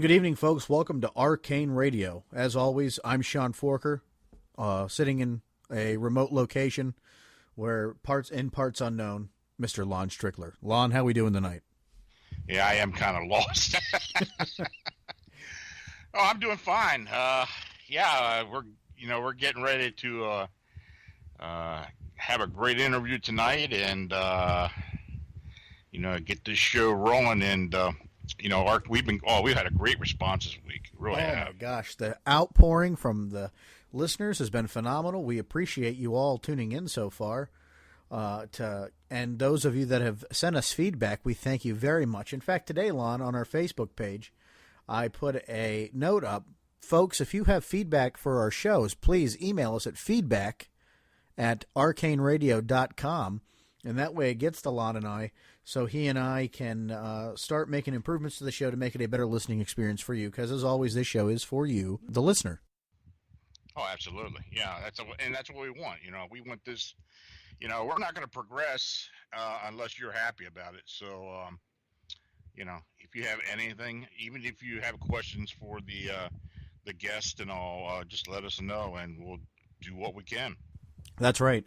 Good evening, folks. Welcome to Arcane Radio. As always, I'm Sean Forker, sitting in a remote location where parts unknown, Mr. Lon Strickler. Lon, how we doing tonight? Yeah, I am kind of lost. Oh, I'm doing fine. We're getting ready to have a great interview tonight, and get this show rolling. And we've had a great response this week. Really have. Oh my gosh, the outpouring from the listeners has been phenomenal. We appreciate you all tuning in so far. And those of you that have sent us feedback, we thank you very much. In fact, today, Lon, on our Facebook page, I put a note up. Folks, if you have feedback for our shows, please email us at feedback@arcaneradio.com, and that way it gets to Lon and I, so he and I can start making improvements to the show to make it a better listening experience for you, because as always, this show is for you, the listener. Oh, absolutely. Yeah, that's what we want. We want this. We're not going to progress unless you're happy about it. So, if you have anything, even if you have questions for the guest and all, just let us know, and we'll do what we can. That's right.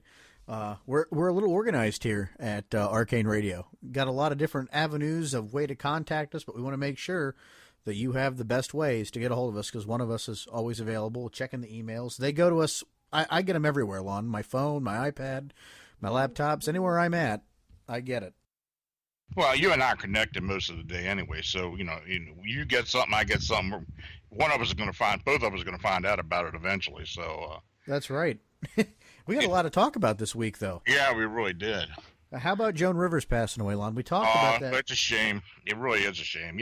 We're a little organized here at Arcane Radio. Got a lot of different avenues of way to contact us, but we want to make sure that you have the best ways to get a hold of us, because one of us is always available, checking the emails. They go to us. I get them everywhere, Lon. My phone, my iPad, my laptops, anywhere I'm at, I get it. Well, you and I are connected most of the day anyway, so you get something, I get something. One of us is going to find, both of us are going to find out about it eventually. So that's right. We got a lot to talk about this week, though. Yeah, we really did. How about Joan Rivers passing away, Lon? We talked about that. It's a shame. It really is a shame.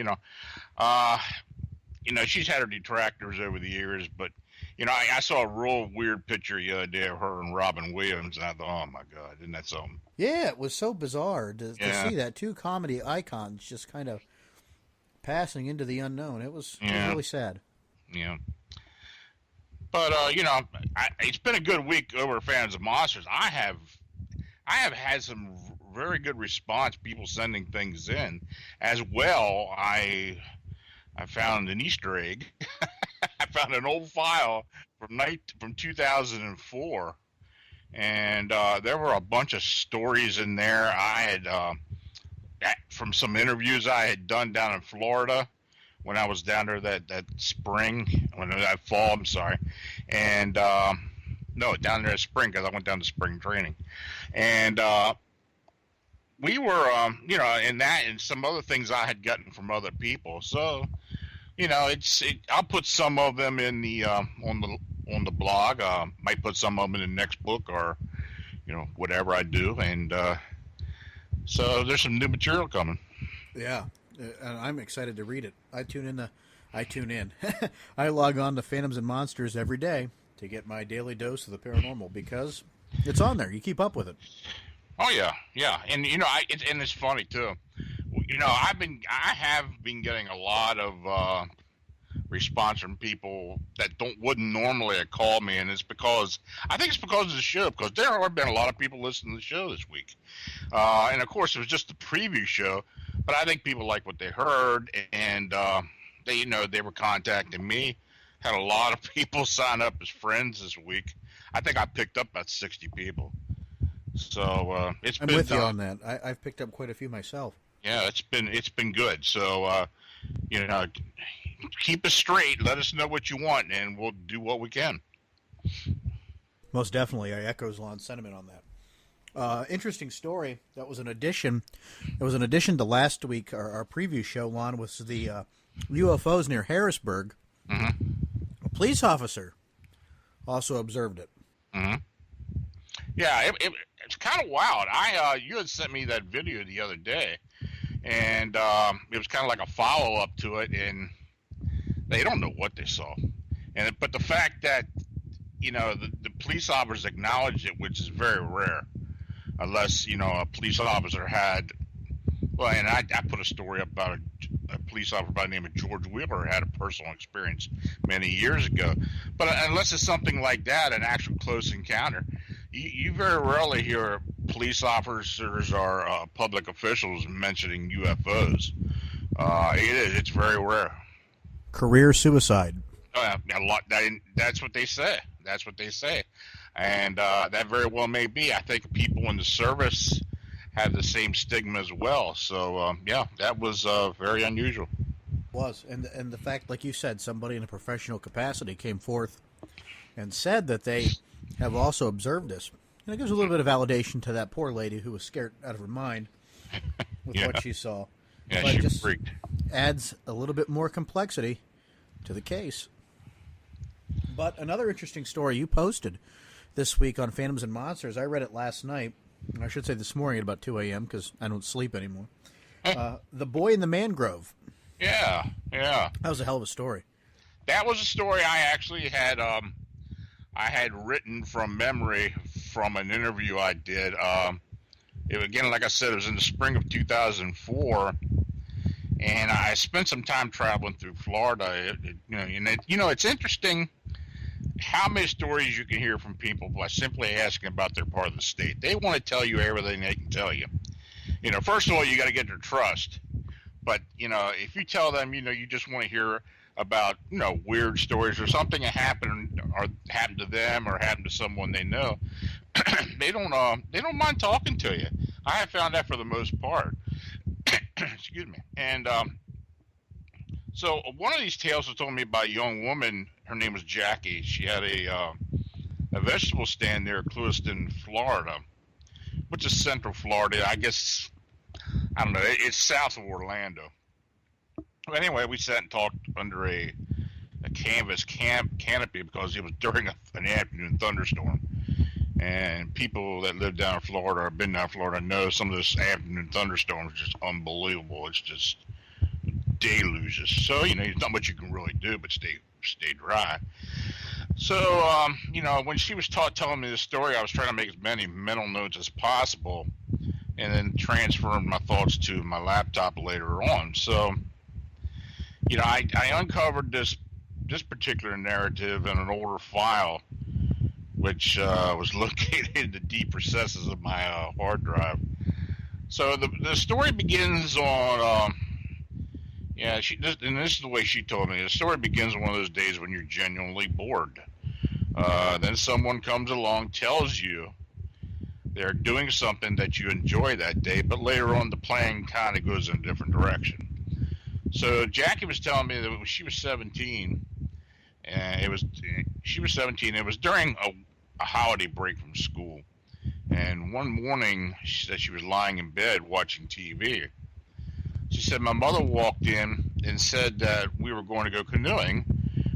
She's had her detractors over the years, but I saw a real weird picture the other day of her and Robin Williams, and I thought, oh my God, isn't that something? Yeah, it was so bizarre to see that two comedy icons just kind of passing into the unknown. It was really sad. Yeah. But it's been a good week over fans of monsters. I have had some very good response, people sending things in. As well, I found an Easter egg. I found an old file from 2004, and there were a bunch of stories in there. I had from some interviews I had done down in Florida when I was down there that fall. I'm sorry, and no, down there in spring, because I went down to spring training, and we were in that and some other things I had gotten from other people. So. I'll put some of them in the on the blog. Might put some of them in the next book, or whatever I do. And so there's some new material coming. Yeah, and I'm excited to read it. I tune in. I log on to Phantoms and Monsters every day to get my daily dose of the paranormal, because it's on there. You keep up with it. Oh yeah, and it's funny too. I have been getting a lot of response from people that wouldn't normally have called me, and I think it's because of the show, because there have been a lot of people listening to the show this week, and of course it was just the preview show, but I think people like what they heard, and they were contacting me. Had a lot of people sign up as friends this week. I think I picked up about 60 people. So I'm with you on that. I've picked up quite a few myself. Yeah, it's been good. So keep us straight. Let us know what you want, and we'll do what we can. Most definitely, I echo Lon's sentiment on that. Interesting story. That was an addition. It was an addition to last week. Our preview show, Lon, was the UFOs near Harrisburg. Mm-hmm. A police officer also observed it. Mm-hmm. Yeah, it's kind of wild. You had sent me that video the other day, and it was kind of like a follow-up to it, and they don't know what they saw. But the fact that the police officers acknowledged it, which is very rare, unless a police officer had. Well, and I put a story up about a police officer by the name of George Wheeler had a personal experience many years ago. But unless it's something like that, an actual close encounter, you very rarely hear police officers or public officials mentioning UFOs. It's very rare. career suicide. That's what they say. That's what they say. And that very well may be. I think people in the service have the same stigma as well. So, yeah, that was very unusual. Was. And the fact, like you said, somebody in a professional capacity came forth and said that they have also observed this. And it gives a little bit of validation to that poor lady who was scared out of her mind with what she saw. Yeah, but she it just freaked. adds a little bit more complexity to the case. But another interesting story you posted this week on Phantoms and Monsters, I read it last night, I should say this morning at about 2 a.m. because I don't sleep anymore. The Boy in the Mangrove. Yeah. That was a hell of a story. That was a story I actually had written from memory from an interview I did. Again, like I said, it was in the spring of 2004, and I spent some time traveling through Florida. It's interesting how many stories you can hear from people by simply asking about their part of the state. They want to tell you everything they can tell you. First of all, you got to get their trust. But, if you tell them, you just want to hear about, weird stories or something that happened to them or happened to someone they know, they don't mind talking to you. I have found that for the most part. Excuse me. And so one of these tales was told me by a young woman. Her name was Jackie. She had a vegetable stand near Clewiston, Florida, which is central Florida. I guess, I don't know, it's south of Orlando. But anyway, we sat and talked under a canvas canopy because it was during an afternoon thunderstorm. And people that live down in Florida or been down in Florida know some of this afternoon thunderstorms is just unbelievable. It's just deluges. So, there's not much you can really do but stay dry. So, when she was telling me this story, I was trying to make as many mental notes as possible and then transferring my thoughts to my laptop later on. So, I uncovered this particular narrative in an older file, which was located in the deep recesses of my hard drive. So the story begins on, and this is the way she told me. The story begins on one of those days when you're genuinely bored. Then someone comes along, tells you they're doing something that you enjoy that day, but later on the plan kind of goes in a different direction. So Jackie was telling me that when she was 17, and it was during a holiday break from school. And one morning, she said she was lying in bed watching TV. She said, my mother walked in and said that we were going to go canoeing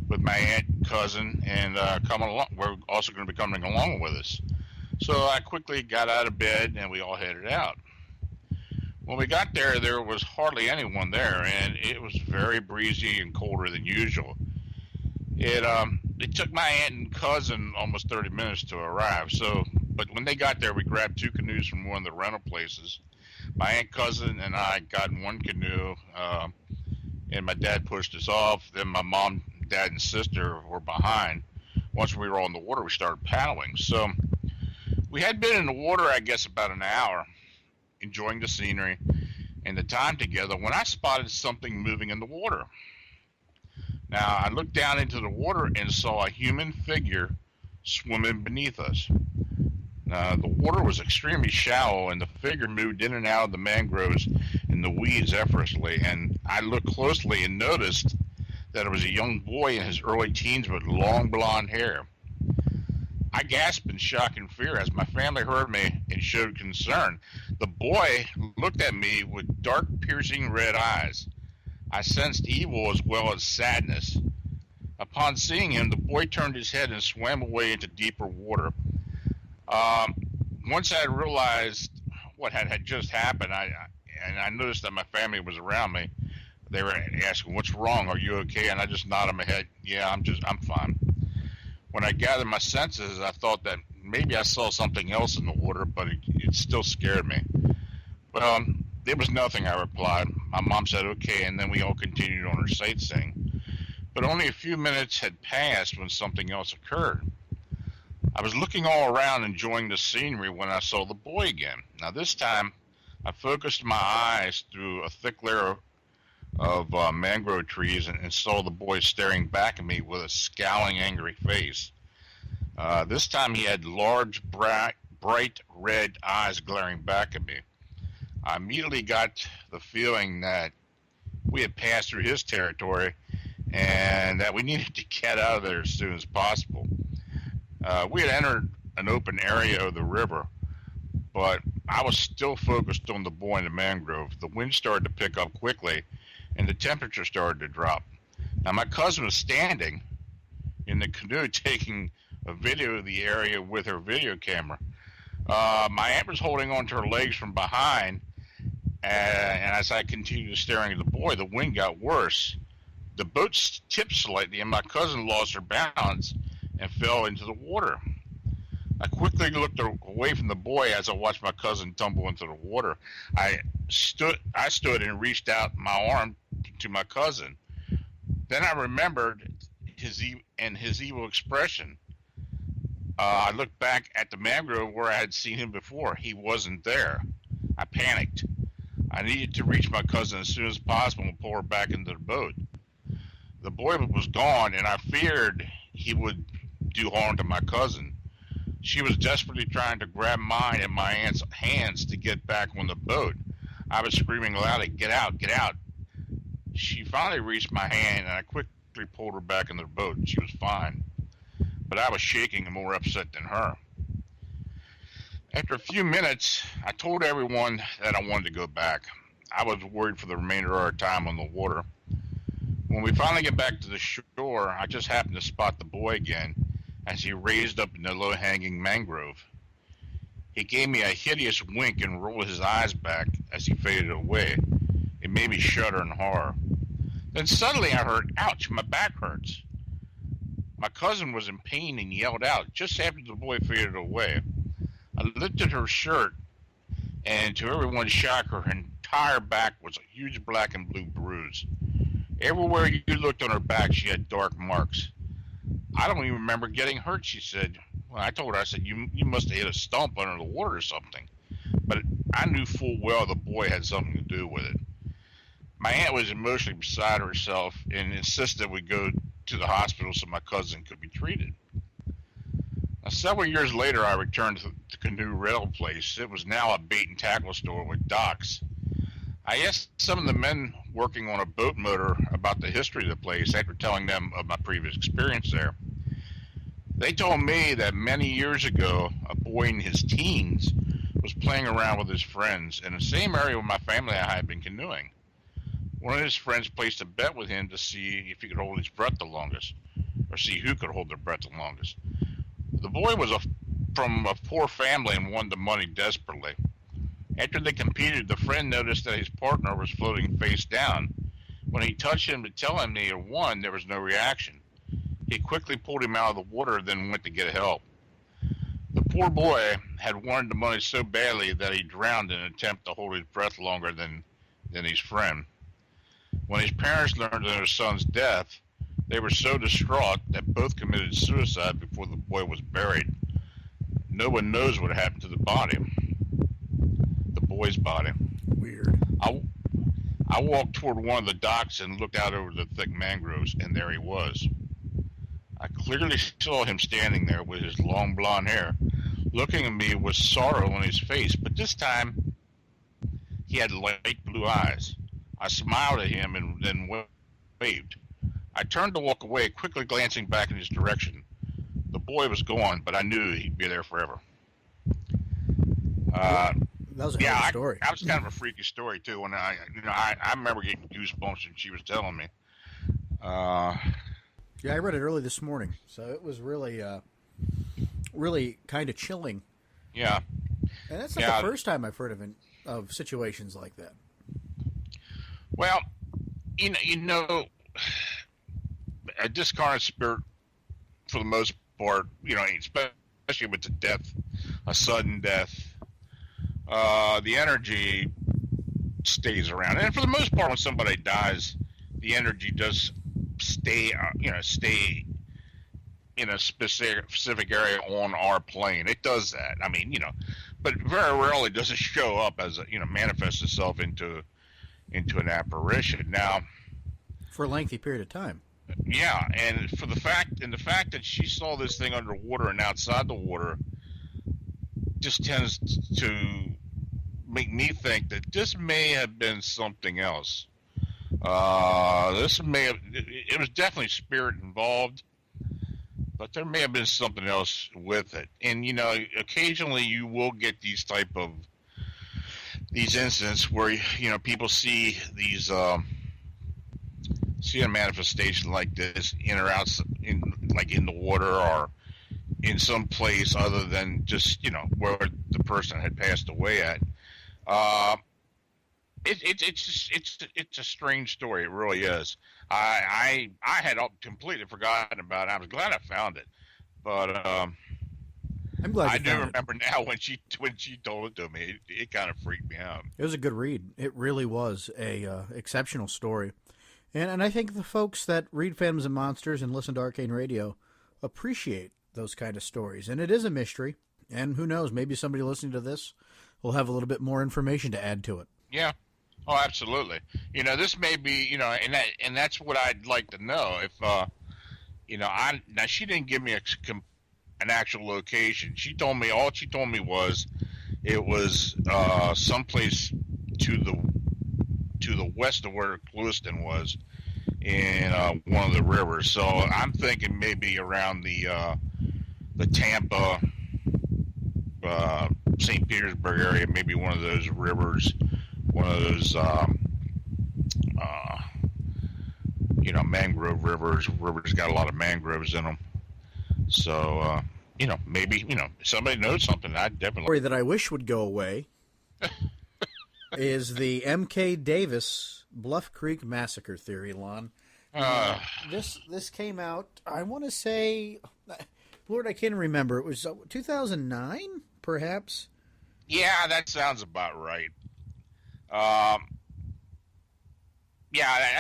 with my aunt and cousin and coming along. We're also going to be coming along with us. So I quickly got out of bed and we all headed out. When we got there, there was hardly anyone there, and it was very breezy and colder than usual. It took my aunt and cousin almost 30 minutes to arrive. But when they got there, we grabbed 2 canoes from one of the rental places. My aunt, cousin, and I got in one canoe, and my dad pushed us off. Then my mom, dad, and sister were behind. Once we were on the water, we started paddling. So we had been in the water, I guess, about an hour, enjoying the scenery and the time together, when I spotted something moving in the water. Now, I looked down into the water and saw a human figure swimming beneath us. Now, the water was extremely shallow, and the figure moved in and out of the mangroves and the weeds effortlessly. And I looked closely and noticed that it was a young boy in his early teens with long blonde hair. I gasped in shock and fear as my family heard me and showed concern. The boy looked at me with dark, piercing red eyes. I sensed evil as well as sadness. Upon seeing him, the boy turned his head and swam away into deeper water. Once I realized what had just happened, I noticed that my family was around me. They were asking, "What's wrong? Are you okay?" And I just nodded my head, "Yeah, I'm fine." When I gathered my senses, I thought that maybe I saw something else in the water, but it still scared me. Well, it was nothing, I replied. My mom said, "Okay," and then we all continued on our sightseeing. But only a few minutes had passed when something else occurred. I was looking all around, enjoying the scenery, when I saw the boy again. Now this time, I focused my eyes through a thick layer of mangrove trees and saw the boy staring back at me with a scowling, angry face. This time he had large, bright red eyes glaring back at me. I immediately got the feeling that we had passed through his territory and that we needed to get out of there as soon as possible. We had entered an open area of the river, but I was still focused on the boy in the mangrove. The wind started to pick up quickly, and the temperature started to drop. Now, my cousin was standing in the canoe taking a video of the area with her video camera. My aunt was holding on to her legs from behind, and as I continued staring at the boy, the wind got worse. The boat tipped slightly, and my cousin lost her balance and fell into the water. I quickly looked away from the boy as I watched my cousin tumble into the water. I stood and reached out my arm to my cousin. Then I remembered his evil expression. I looked back at the mangrove where I had seen him before. He wasn't there. I panicked. I needed to reach my cousin as soon as possible and pull her back into the boat. The boy was gone, and I feared he would do harm to my cousin. She was desperately trying to grab mine and my aunt's hands to get back on the boat. I was screaming loudly, "Get out, get out." She finally reached my hand, and I quickly pulled her back in the boat. She was fine, but I was shaking and more upset than her. After a few minutes, I told everyone that I wanted to go back. I was worried for the remainder of our time on the water. When we finally get back to the shore, I just happened to spot the boy again as he raised up in the low-hanging mangrove. He gave me a hideous wink and rolled his eyes back as he faded away. It made me shudder in horror. Then suddenly I heard, "Ouch, my back hurts." My cousin was in pain and yelled out just after the boy faded away. I lifted her shirt, and to everyone's shock, her entire back was a huge black and blue bruise. Everywhere you looked on her back, she had dark marks. "I don't even remember getting hurt," she said. Well, I told her, I said, you must have hit a stump under the water or something. But I knew full well the boy had something to do with it. My aunt was emotionally beside herself and insisted we go to the hospital so my cousin could be treated. Now, several years later, I returned to the canoe rental place. It was now a bait and tackle store with docks. I asked some of the men working on a boat motor about the history of the place after telling them of my previous experience there. They told me that many years ago, a boy in his teens was playing around with his friends in the same area where my family and I had been canoeing. One of his friends placed a bet with him to see if he could hold his breath the longest, or see who could hold their breath the longest. The boy was from a poor family and wanted the money desperately. After they competed, the friend noticed that his partner was floating face down. When he touched him to tell him he had won, there was no reaction. He quickly pulled him out of the water, then went to get help. The poor boy had wanted the money so badly that he drowned in an attempt to hold his breath longer than his friend. When his parents learned of their son's death, they were so distraught that both committed suicide before the boy was buried. No one knows what happened to the body. The boy's body. Weird. I walked toward one of the docks and looked out over the thick mangroves, and there he was. I clearly saw him standing there with his long blonde hair, looking at me with sorrow on his face, but this time he had light blue eyes. I smiled at him and then waved. I turned to walk away, quickly glancing back in his direction. The boy was gone, but I knew he'd be there forever. That was a hell of a story. I was kind of a freaky story too. When I remember getting goosebumps when she was telling me. Yeah, I read it early this morning, so it was really, really kind of chilling. Yeah, and that's not the first time I've heard of situations like that. Well, you know, a discarnate spirit, for the most part, especially with the death, a sudden death, the energy stays around. And for the most part, when somebody dies, the energy does stay in a specific area on our plane. It does that. I mean, but very rarely does it show up as manifest itself into into an apparition. Now, For a lengthy period of time. yeah, and the fact that she saw this thing underwater and outside the water just tends to make me think that this may have been something else. It was definitely spirit involved, but there may have been something else with it. And, occasionally you will get these incidents where, people see a manifestation like this in or out, in the water or in some place other than just, where the person had passed away at. It's a strange story. It really is. I had completely forgotten about it. I was glad I found it, but I'm glad I do remember now when she told it to me. It kind of freaked me out. It was a good read. It really was a exceptional story, and I think the folks that read Phantoms and Monsters and listen to Arcane Radio appreciate those kind of stories. And it is a mystery. And who knows? Maybe somebody listening to this will have a little bit more information to add to it. Yeah. Oh, absolutely. This may be, and that's what I'd like to know. If, now she didn't give me an actual location. All she told me was it was someplace to the west of where Lewiston was in one of the rivers. So I'm thinking maybe around the Tampa, St. Petersburg area, maybe one of those rivers. One of those, mangrove rivers. Rivers got a lot of mangroves in them. So, maybe, somebody knows something. I definitely. Story that I wish would go away is the M.K. Davis Bluff Creek Massacre theory, Lon. This came out, I want to say, Lord, I can't remember. It was 2009, perhaps? Yeah, that sounds about right. That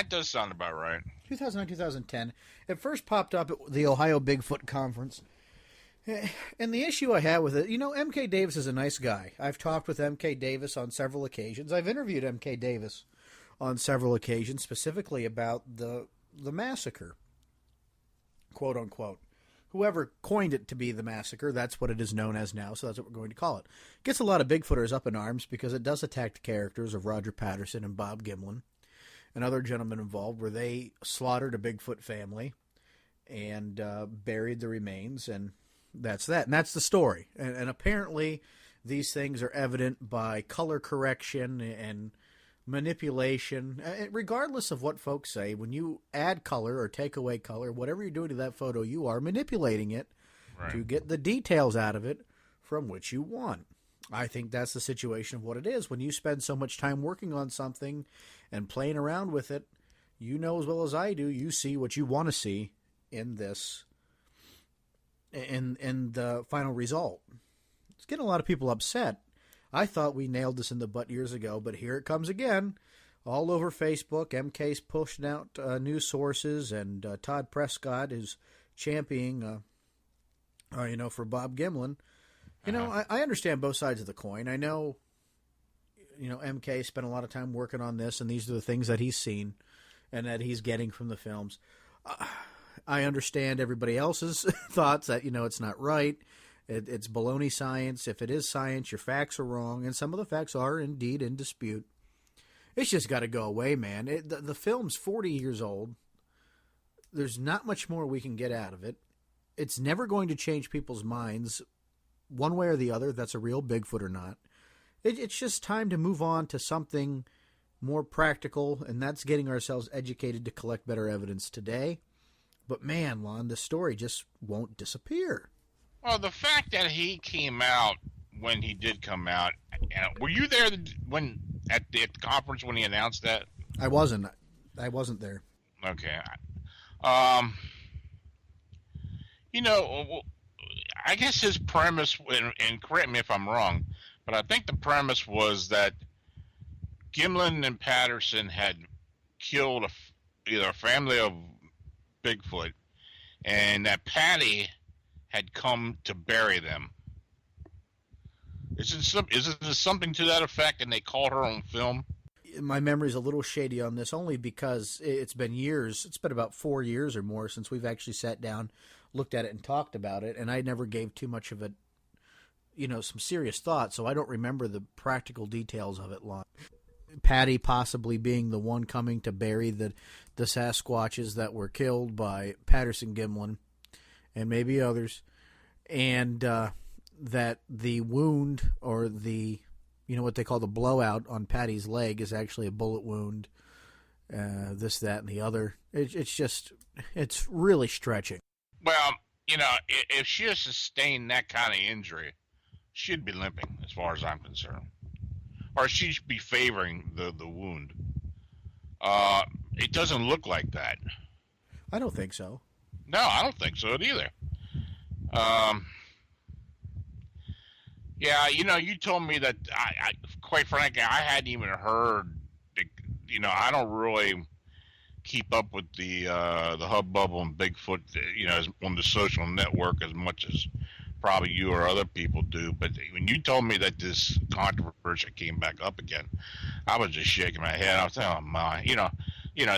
does sound about right. 2009, 2010. It first popped up at the Ohio Bigfoot Conference. And the issue I had with it, M.K. Davis is a nice guy. I've talked with M.K. Davis on several occasions. I've interviewed M.K. Davis on several occasions, specifically about the massacre, quote unquote. Whoever coined it to be the massacre, that's what it is known as now, so that's what we're going to call it. Gets a lot of Bigfooters up in arms because it does attack the characters of Roger Patterson and Bob Gimlin and other gentlemen involved, where they slaughtered a Bigfoot family and buried the remains, and that's that. And that's the story. And apparently these things are evident by color correction and manipulation. Regardless of what folks say, when you add color or take away color, whatever you're doing to that photo, you are manipulating it to get the details out of it from which you want. I think that's the situation of what it is. When you spend so much time working on something and playing around with it, you know as well as I do, you see what you want to see in this, in the final result. It's getting a lot of people upset. I thought we nailed this in the butt years ago, but here it comes again. All over Facebook, MK's pushing out news sources, and Todd Prescott is championing, for Bob Gimlin. I understand both sides of the coin. I know, MK spent a lot of time working on this, and these are the things that he's seen and that he's getting from the films. I understand everybody else's thoughts that, it's not right. It's baloney science. If it is science, your facts are wrong, and some of the facts are indeed in dispute. It's just got to go away, man. The film's 40 years old. There's not much more we can get out of it. It's never going to change people's minds one way or the other, that's a real Bigfoot or not. It's just time to move on to something more practical, and that's getting ourselves educated to collect better evidence today. But man, Lon, the story just won't disappear. Well, the fact that he came out when he did come out, were you there when at the conference when he announced that? I wasn't there. Okay. I guess his premise, and correct me if I'm wrong, but I think the premise was that Gimlin and Patterson had killed either a family of Bigfoot, and that Patty had come to bury them. Is it something to that effect, and they caught her on film? my memory's a little shady on this, only because it's been years. It's been about 4 years or more since we've actually sat down, looked at it, and talked about it. And I never gave too much of it, some serious thought, so I don't remember the practical details of it. Patty possibly being the one coming to bury the Sasquatches that were killed by Patterson Gimlin and maybe others, and that the wound, or the, what they call the blowout on Patty's leg, is actually a bullet wound, this, that, and the other. It's really stretching. Well, if she has sustained that kind of injury, she'd be limping, as far as I'm concerned. Or she should be favoring the wound. It doesn't look like that. I don't think so. No, I don't think so either. Yeah, you told me that, I quite frankly, I hadn't even heard, I don't really keep up with the hubbub on Bigfoot, on the social network as much as probably you or other people do. But when you told me that this controversy came back up again, I was just shaking my head. I was saying, oh my,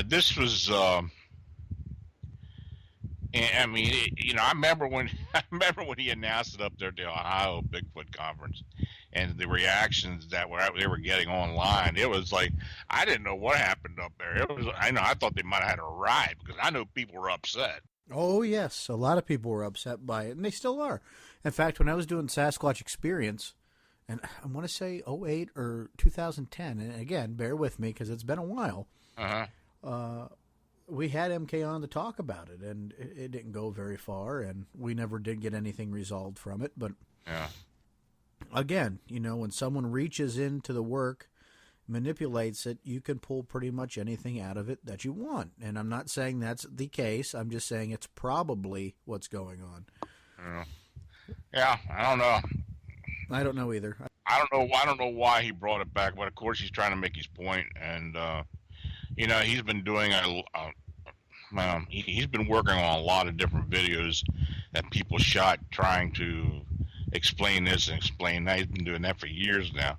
this was, I remember when he announced it up there at the Ohio Bigfoot conference, and the reactions that they were getting online. It was like, I didn't know what happened up there. I thought they might have had a riot, because I know people were upset. Oh yes, a lot of people were upset by it, and they still are. In fact, when I was doing Sasquatch Experience, and I want to say 2008 or 2010, and again, bear with me because it's been a while. We had MK on to talk about it, and it didn't go very far, and we never did get anything resolved from it. But again, when someone reaches into the work, manipulates it, you can pull pretty much anything out of it that you want. And I'm not saying that's the case. I'm just saying it's probably what's going on. Yeah, I don't know. I don't know either. I don't know why he brought it back, but of course he's trying to make his point. And he's been doing he's been working on a lot of different videos that people shot trying to explain this and explain that. He's been doing that for years now.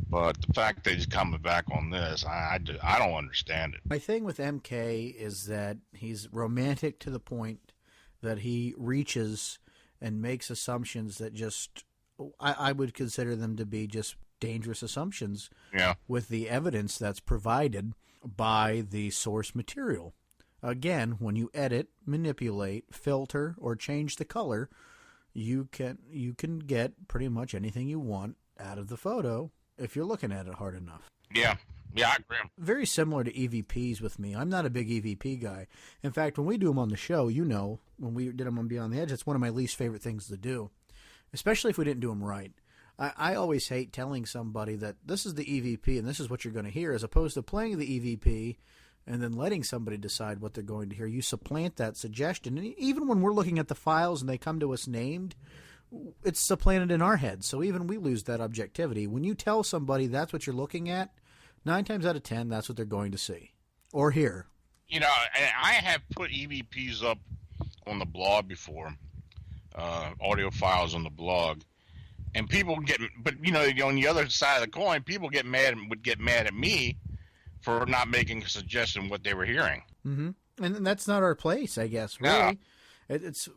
But the fact that he's coming back on this, I don't understand it. My thing with MK is that he's romantic to the point that he reaches and makes assumptions that just, I would consider them to be just dangerous assumptions. Yeah. With the evidence that's provided by the source material. Again, when you edit, manipulate, filter, or change the color, you can get pretty much anything you want out of the photo if you're looking at it hard enough. Yeah, I agree. Very similar to EVPs with me. I'm not a big EVP guy. In fact, when we do them on the show, when we did them on Beyond the Edge, it's one of my least favorite things to do, especially if we didn't do them right. I always hate telling somebody that this is the EVP and this is what you're going to hear, as opposed to playing the EVP and then letting somebody decide what they're going to hear. You supplant that suggestion. And even when we're looking at the files and they come to us named, it's supplanted in our heads. So even we lose that objectivity. When you tell somebody that's what you're looking at, 9 times out of 10, that's what they're going to see or hear. I have put EVPs up on the blog before, audio files on the blog, and people but on the other side of the coin, people would get mad at me for not making a suggestion what they were hearing. Mm-hmm. And that's not our place, I guess, really. Yeah. It's,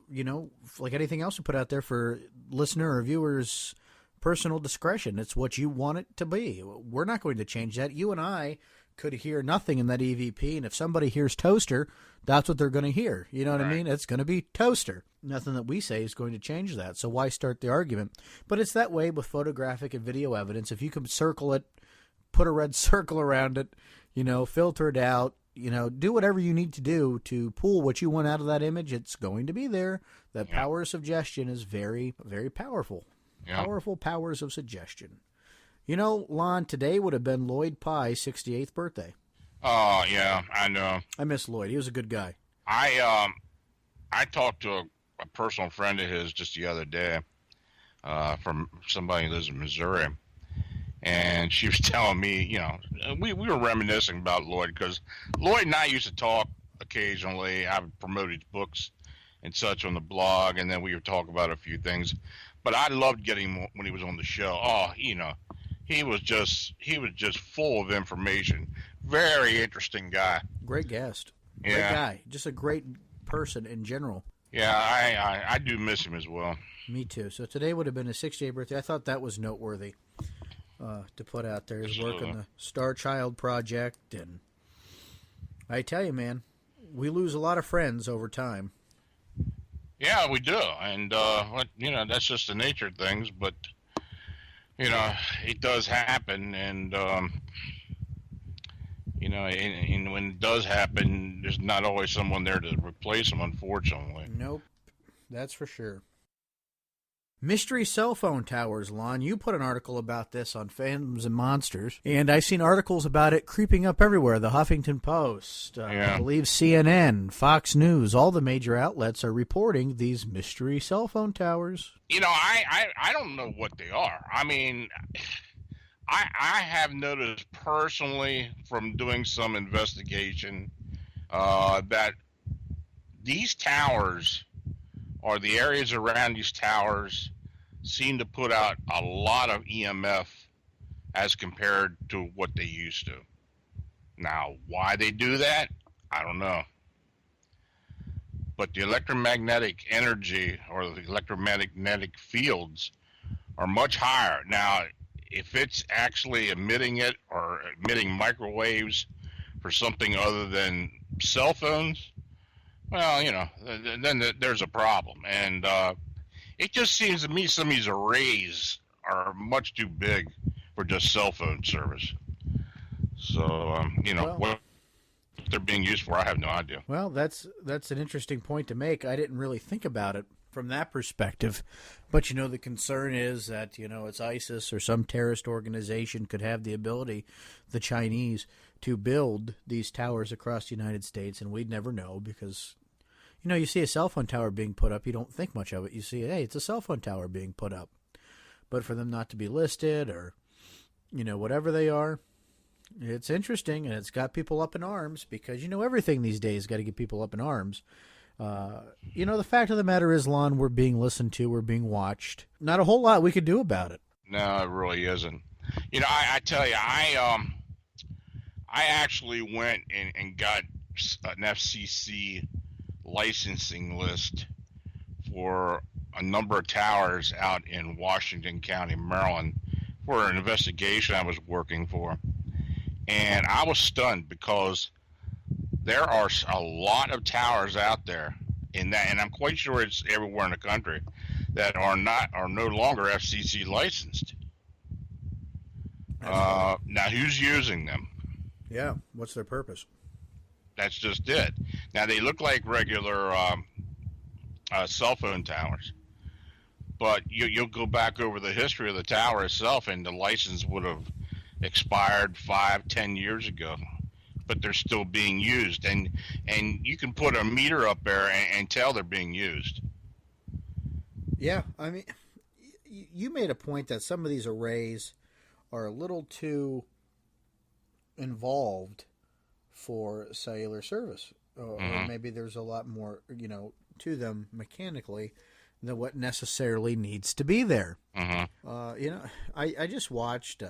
like anything else we put out there for listener or viewers' personal discretion. It's what you want it to be. We're not going to change that. You and I could hear nothing in that EVP, and if somebody hears toaster, that's what they're going to hear. You know what I mean? It's going to be toaster. Nothing that we say is going to change that, so why start the argument? But it's that way with photographic and video evidence. If you can circle it, put a red circle around it, filter it out, do whatever you need to do to pull what you want out of that image, it's going to be there. That power of suggestion is very, very powerful. Yeah. Powerful powers of suggestion. Lon, today would have been Lloyd Pye's 68th birthday. Oh, yeah, I know. I miss Lloyd. He was a good guy. I talked to a personal friend of his just the other day from somebody who lives in Missouri. And she was telling me, we were reminiscing about Lloyd, because Lloyd and I used to talk occasionally. I would promote his books and such on the blog, and then we would talk about a few things. But I loved getting him when he was on the show. Oh, he was just full of information. Very interesting guy. Great guest. Great Yeah. guy. Just a great person in general. Yeah, I do miss him as well. Me too. So today would have been his 68th birthday. I thought that was noteworthy to put out there. His work on the Star Child project. And I tell you, man, we lose a lot of friends over time. Yeah, we do, and that's just the nature of things. But it does happen, and and when it does happen, there's not always someone there to replace them, unfortunately. Nope, that's for sure. Mystery cell phone towers, Lon. You put an article about this on Phantoms and Monsters, and I've seen articles about it creeping up everywhere. The Huffington Post, I believe CNN, Fox News, all the major outlets are reporting these mystery cell phone towers. I don't know what they are. I mean, I have noticed personally from doing some investigation that these towers, or the areas around these towers, seem to put out a lot of EMF as compared to what they used to. Now, why they do that, I don't know. But the electromagnetic energy or the electromagnetic fields are much higher. Now, if it's actually emitting it or emitting microwaves for something other than cell phones, well, then there's a problem. And it just seems to me some of these arrays are much too big for just cell phone service. So, what they're being used for, I have no idea. Well, that's an interesting point to make. I didn't really think about it from that perspective. But, the concern is that, it's ISIS or some terrorist organization could have the ability, the Chinese, to build these towers across the United States, and we'd never know because, you see a cell phone tower being put up, you don't think much of it. You see, hey, it's a cell phone tower being put up. But for them not to be listed or, whatever they are, it's interesting, and it's got people up in arms because, everything these days got to get people up in arms. The fact of the matter is, Lon, we're being listened to, we're being watched. Not a whole lot we could do about it. No, it really isn't. I tell you, I actually went and got an FCC licensing list for a number of towers out in Washington County, Maryland, for an investigation I was working for. And I was stunned because there are a lot of towers out there in that, and I'm quite sure it's everywhere in the country, that are no longer FCC licensed. Now, who's using them? Yeah, what's their purpose? That's just it. Now, they look like regular cell phone towers, but you'll go back over the history of the tower itself, and the license would have expired 5-10 years ago, but they're still being used, and you can put a meter up there and tell they're being used. Yeah, I mean, you made a point that some of these arrays are a little too involved for cellular service, or maybe there's a lot more, to them mechanically than what necessarily needs to be there. I just watched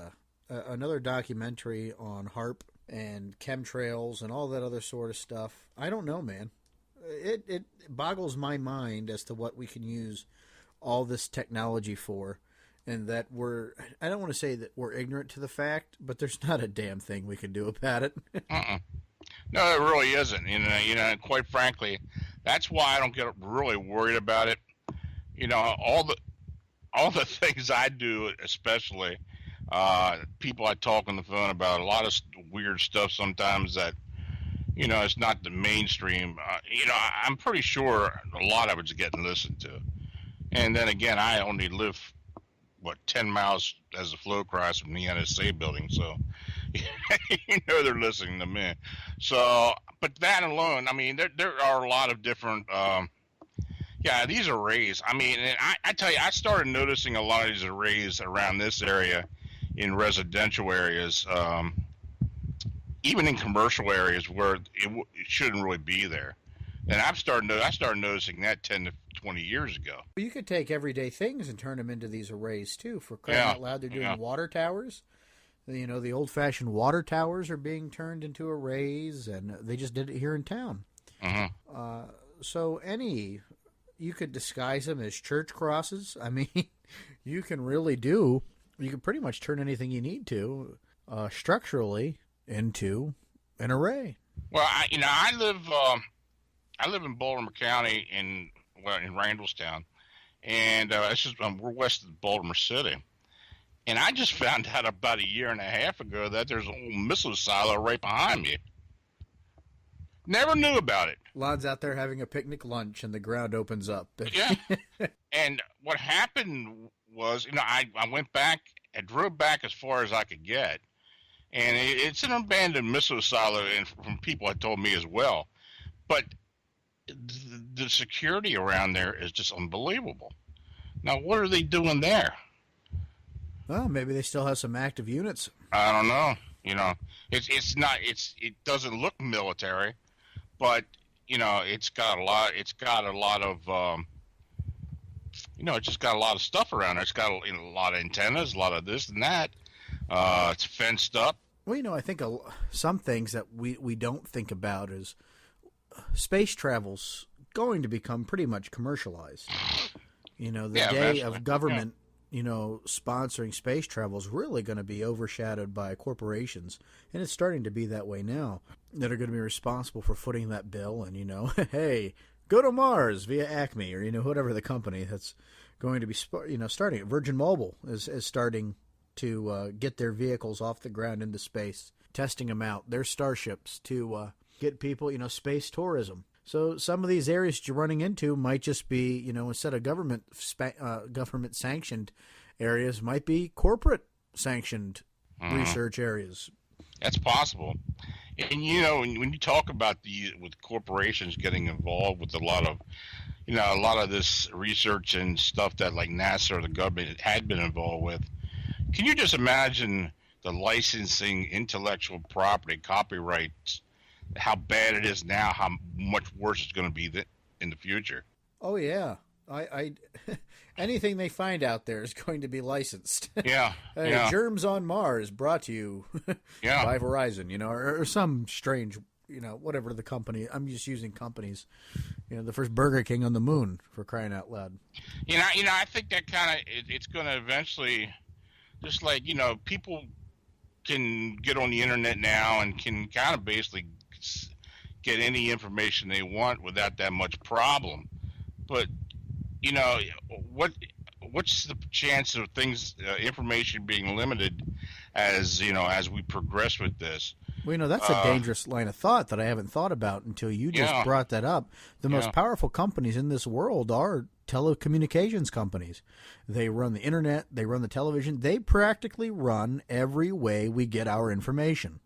another documentary on HAARP and chemtrails and all that other sort of stuff. I don't know, man. It boggles my mind as to what we can use all this technology for, and that I don't want to say that we're ignorant to the fact, but there's not a damn thing we can do about it. No, it really isn't. And quite frankly, that's why I don't get really worried about it. All the things I do, especially people I talk on the phone about, a lot of weird stuff sometimes that, it's not the mainstream. I'm pretty sure a lot of it's getting listened to. And then again, I only live, 10 miles as the flow across from the NSA building, so they're listening to me. So, but that alone, I mean, there are a lot of different, these arrays. I mean, and I tell you, I started noticing a lot of these arrays around this area in residential areas, even in commercial areas where it shouldn't really be there. And I started noticing that 10 to 20 years ago. You could take everyday things and turn them into these arrays, too. For crying out loud, they're doing water towers. You know, the old-fashioned water towers are being turned into arrays, and they just did it here in town. So you could disguise them as church crosses. I mean, you can pretty much turn anything you need to structurally into an array. Well, I live in Baltimore County in Randallstown, and we're west of Baltimore City. And I just found out about a year and a half ago that there's an old missile silo right behind me. Never knew about it. Lon's out there having a picnic lunch, and the ground opens up. Yeah. And what happened was, I went back, I drove back as far as I could get, and it's an abandoned missile silo, and from people had told me as well. But the security around there is just unbelievable. Now, what are they doing there? Well, maybe they still have some active units. I don't know. It doesn't look military, but it's got a lot of it's just got a lot of stuff around there. It's got a lot of antennas, a lot of this and that. It's fenced up. Well, I think some things that we don't think about is space travel's going to become pretty much commercialized. The day of government, sponsoring space travel is really going to be overshadowed by corporations, and it's starting to be that way now, that are going to be responsible for footing that bill and, hey, go to Mars via Acme or, whatever the company that's going to be, starting it. Virgin Mobile is starting to get their vehicles off the ground into space, testing them out, their starships to get people, space tourism. So some of these areas you're running into might just be, instead of government sanctioned areas, might be corporate sanctioned research areas. That's possible. And when you talk about with corporations getting involved with a lot of this research and stuff that like NASA or the government had been involved with, can you just imagine the licensing, intellectual property, copyrights? How bad it is now, how much worse it's going to be in the future. Oh, yeah. I anything they find out there is going to be licensed. Yeah. Germs on Mars brought to you by Verizon, or some strange, whatever the company. I'm just using companies. The first Burger King on the moon, for crying out loud. I think that kind of, it's going to eventually, just like, people can get on the internet now and can kind of basically get any information they want without that much problem. But what's the chance of things, information being limited as we progress with this? Well, that's a dangerous line of thought that I haven't thought about until you just brought that up. The most powerful companies in this world are telecommunications companies. They run the internet, they run the television, they practically run every way we get our information.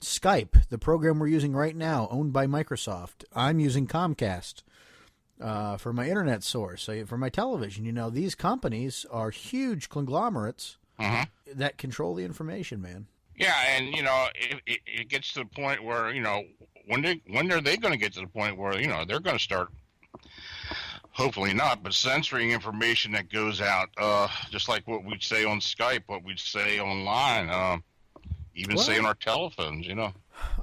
Skype, the program we're using right now, owned by Microsoft. I'm using Comcast for my internet source. So for my television, these companies are huge conglomerates that control the information, man. Yeah, and it gets to the point where when are they going to get to the point where they're going to start, hopefully not, but censoring information that goes out, just like what we'd say on Skype, what we'd say online. Even say on our telephones,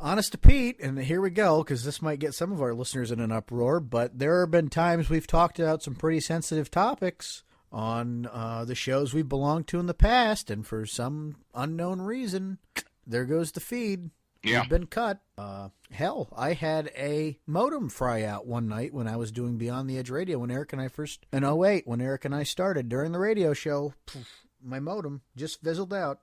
Honest to Pete, and here we go, because this might get some of our listeners in an uproar, but there have been times we've talked about some pretty sensitive topics on the shows we belonged to in the past, and for some unknown reason, there goes the feed. Yeah. We've been cut. Hell, I had a modem fry out one night when I was doing Beyond the Edge Radio when Eric and I first, in 2008, when Eric and I started during the radio show, my modem just fizzled out.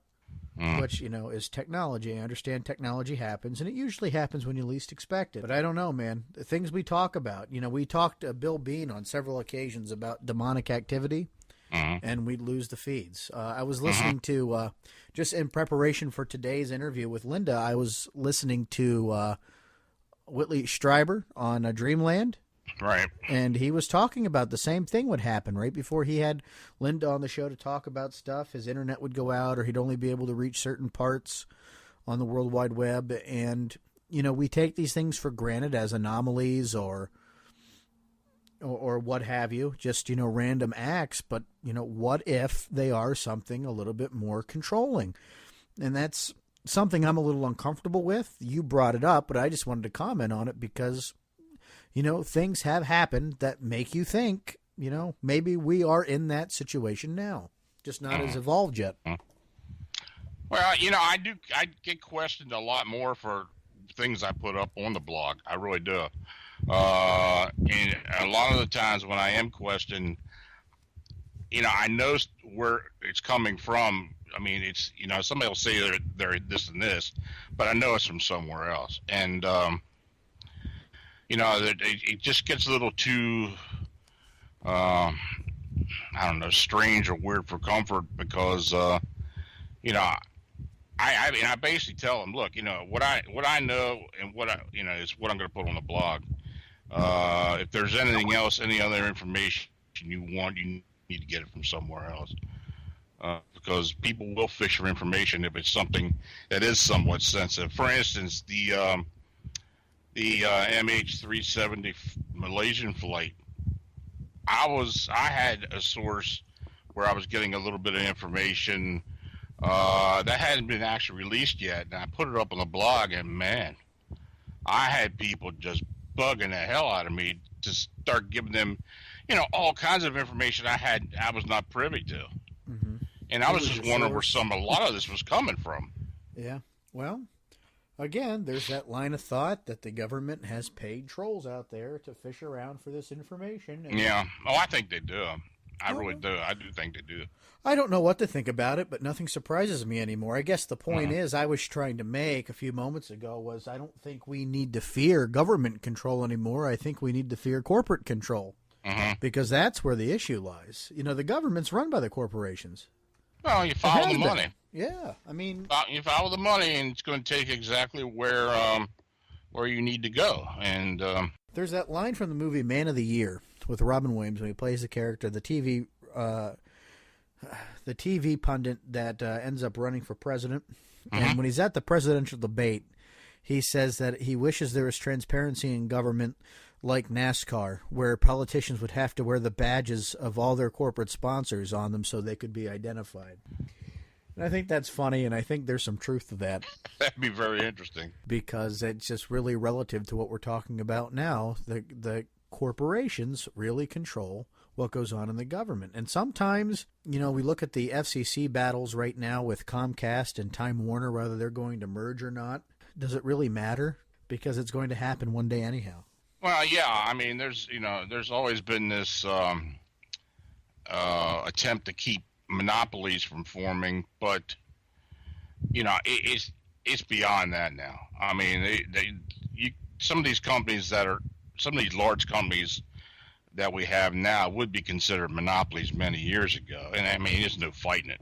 Which, is technology. I understand technology happens, and it usually happens when you least expect it. But I don't know, man. The things we talk about, we talked to Bill Bean on several occasions about demonic activity, and we'd lose the feeds. I was listening to, just in preparation for today's interview with Linda, I was listening to Whitley Strieber on Dreamland. Right. And he was talking about the same thing would happen right before he had Linda on the show to talk about stuff. His internet would go out, or he'd only be able to reach certain parts on the World Wide Web. And, we take these things for granted as anomalies or or what have you, just, random acts, but, what if they are something a little bit more controlling? And that's something I'm a little uncomfortable with. You brought it up, but I just wanted to comment on it because, things have happened that make you think, maybe we are in that situation now, just not as evolved yet. Well, I get questioned a lot more for things I put up on the blog. I really do. And a lot of the times when I am questioned, I know where it's coming from. I mean, it's, somebody will say they're this and this, but I know it's from somewhere else. And, it just gets a little too, I don't know, strange or weird for comfort because, I basically tell them, look, what I know and what is what I'm going to put on the blog. If there's anything else, any other information you want, you need to get it from somewhere else. Because people will fish for information if it's something that is somewhat sensitive. For instance, the MH370 Malaysian flight. I had a source where I was getting a little bit of information that hadn't been actually released yet, and I put it up on the blog, and man, I had people just bugging the hell out of me to start giving them, all kinds of information I was not privy to. Mm-hmm. And I was just wondering where a lot of this was coming from. Yeah. Well, again, there's that line of thought that the government has paid trolls out there to fish around for this information. And yeah. Oh, I think they do. I really do. I do think they do. I don't know what to think about it, but nothing surprises me anymore. I guess the point is I was trying to make a few moments ago was I don't think we need to fear government control anymore. I think we need to fear corporate control because that's where the issue lies. The government's run by the corporations. Well, you follow the money. Yeah, I mean, you follow the money, and it's going to take exactly where you need to go. And there's that line from the movie Man of the Year with Robin Williams when he plays the character, the TV pundit that ends up running for president. And when he's at the presidential debate, he says that he wishes there was transparency in government like NASCAR, where politicians would have to wear the badges of all their corporate sponsors on them so they could be identified. And I think that's funny, and I think there's some truth to that. That'd be very interesting. Because it's just really relative to what we're talking about now. The corporations really control what goes on in the government. And sometimes, we look at the FCC battles right now with Comcast and Time Warner, whether they're going to merge or not. Does it really matter? Because it's going to happen one day anyhow. Well, yeah, I mean, there's always been this attempt to keep monopolies from forming, but it's beyond that now. I mean, some of these large companies that we have now would be considered monopolies many years ago, and I mean, there's no fighting it.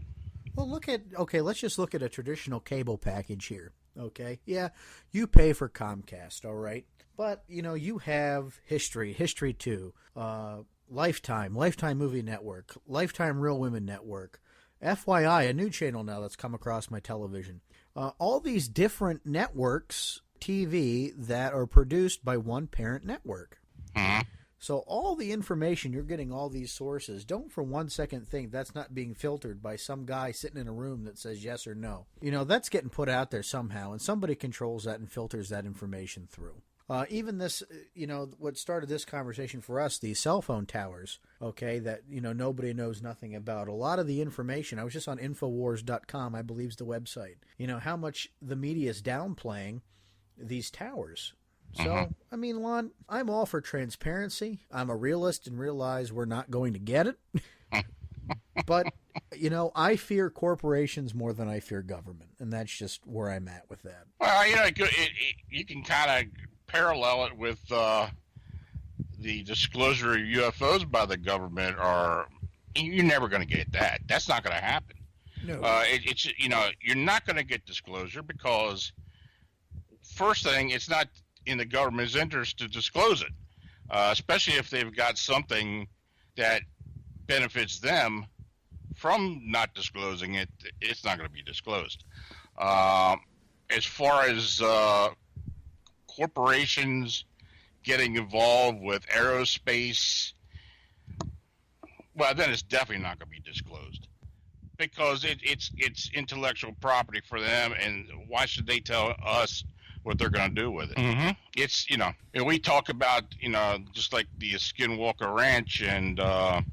Well, let's just look at a traditional cable package here. Okay, yeah, you pay for Comcast, all right. But, you have History 2, Lifetime Movie Network, Lifetime Real Women Network, FYI, a new channel now that's come across my television. All these different networks, TV, that are produced by one parent network. Mm-hmm. So all the information, you're getting all these sources. Don't for 1 second think that's not being filtered by some guy sitting in a room that says yes or no. That's getting put out there somehow, and somebody controls that and filters that information through. Even this, what started this conversation for us, these cell phone towers, okay, that, nobody knows nothing about. A lot of the information, I was just on Infowars.com, I believe is the website, how much the media is downplaying these towers. So, I mean, Lon, I'm all for transparency. I'm a realist and realize we're not going to get it. But, I fear corporations more than I fear government, and that's just where I'm at with that. Well, you can kind of parallel it with the disclosure of UFOs by the government. You're never going to get that. That's not going to happen. No. You're not going to get disclosure because, first thing, it's not in the government's interest to disclose it, especially if they've got something that benefits them from not disclosing it. It's not going to be disclosed. As far as corporations getting involved with aerospace, well, then it's definitely not going to be disclosed because it's intellectual property for them, and why should they tell us what they're going to do with it? Mm-hmm. It's, and we talk about, just like the Skinwalker Ranch and the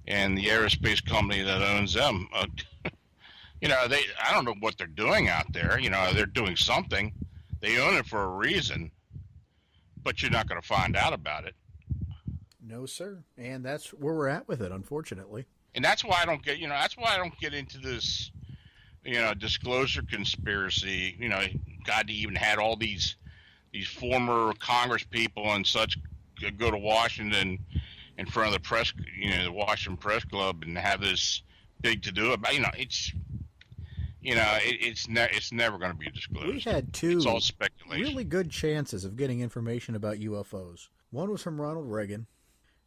aerospace company that owns them. I don't know what they're doing out there. They're doing something. They own it for a reason, but you're not going to find out about it. No, sir. And that's where we're at with it, unfortunately. And that's why I don't get into this, disclosure conspiracy. God, he even had all these former Congress people and such go to Washington in front of the press, the Washington Press Club, and have this big to do about. It's never going to be disclosed. We had two it's all speculation. Really good chances of getting information about UFOs. One was from Ronald Reagan,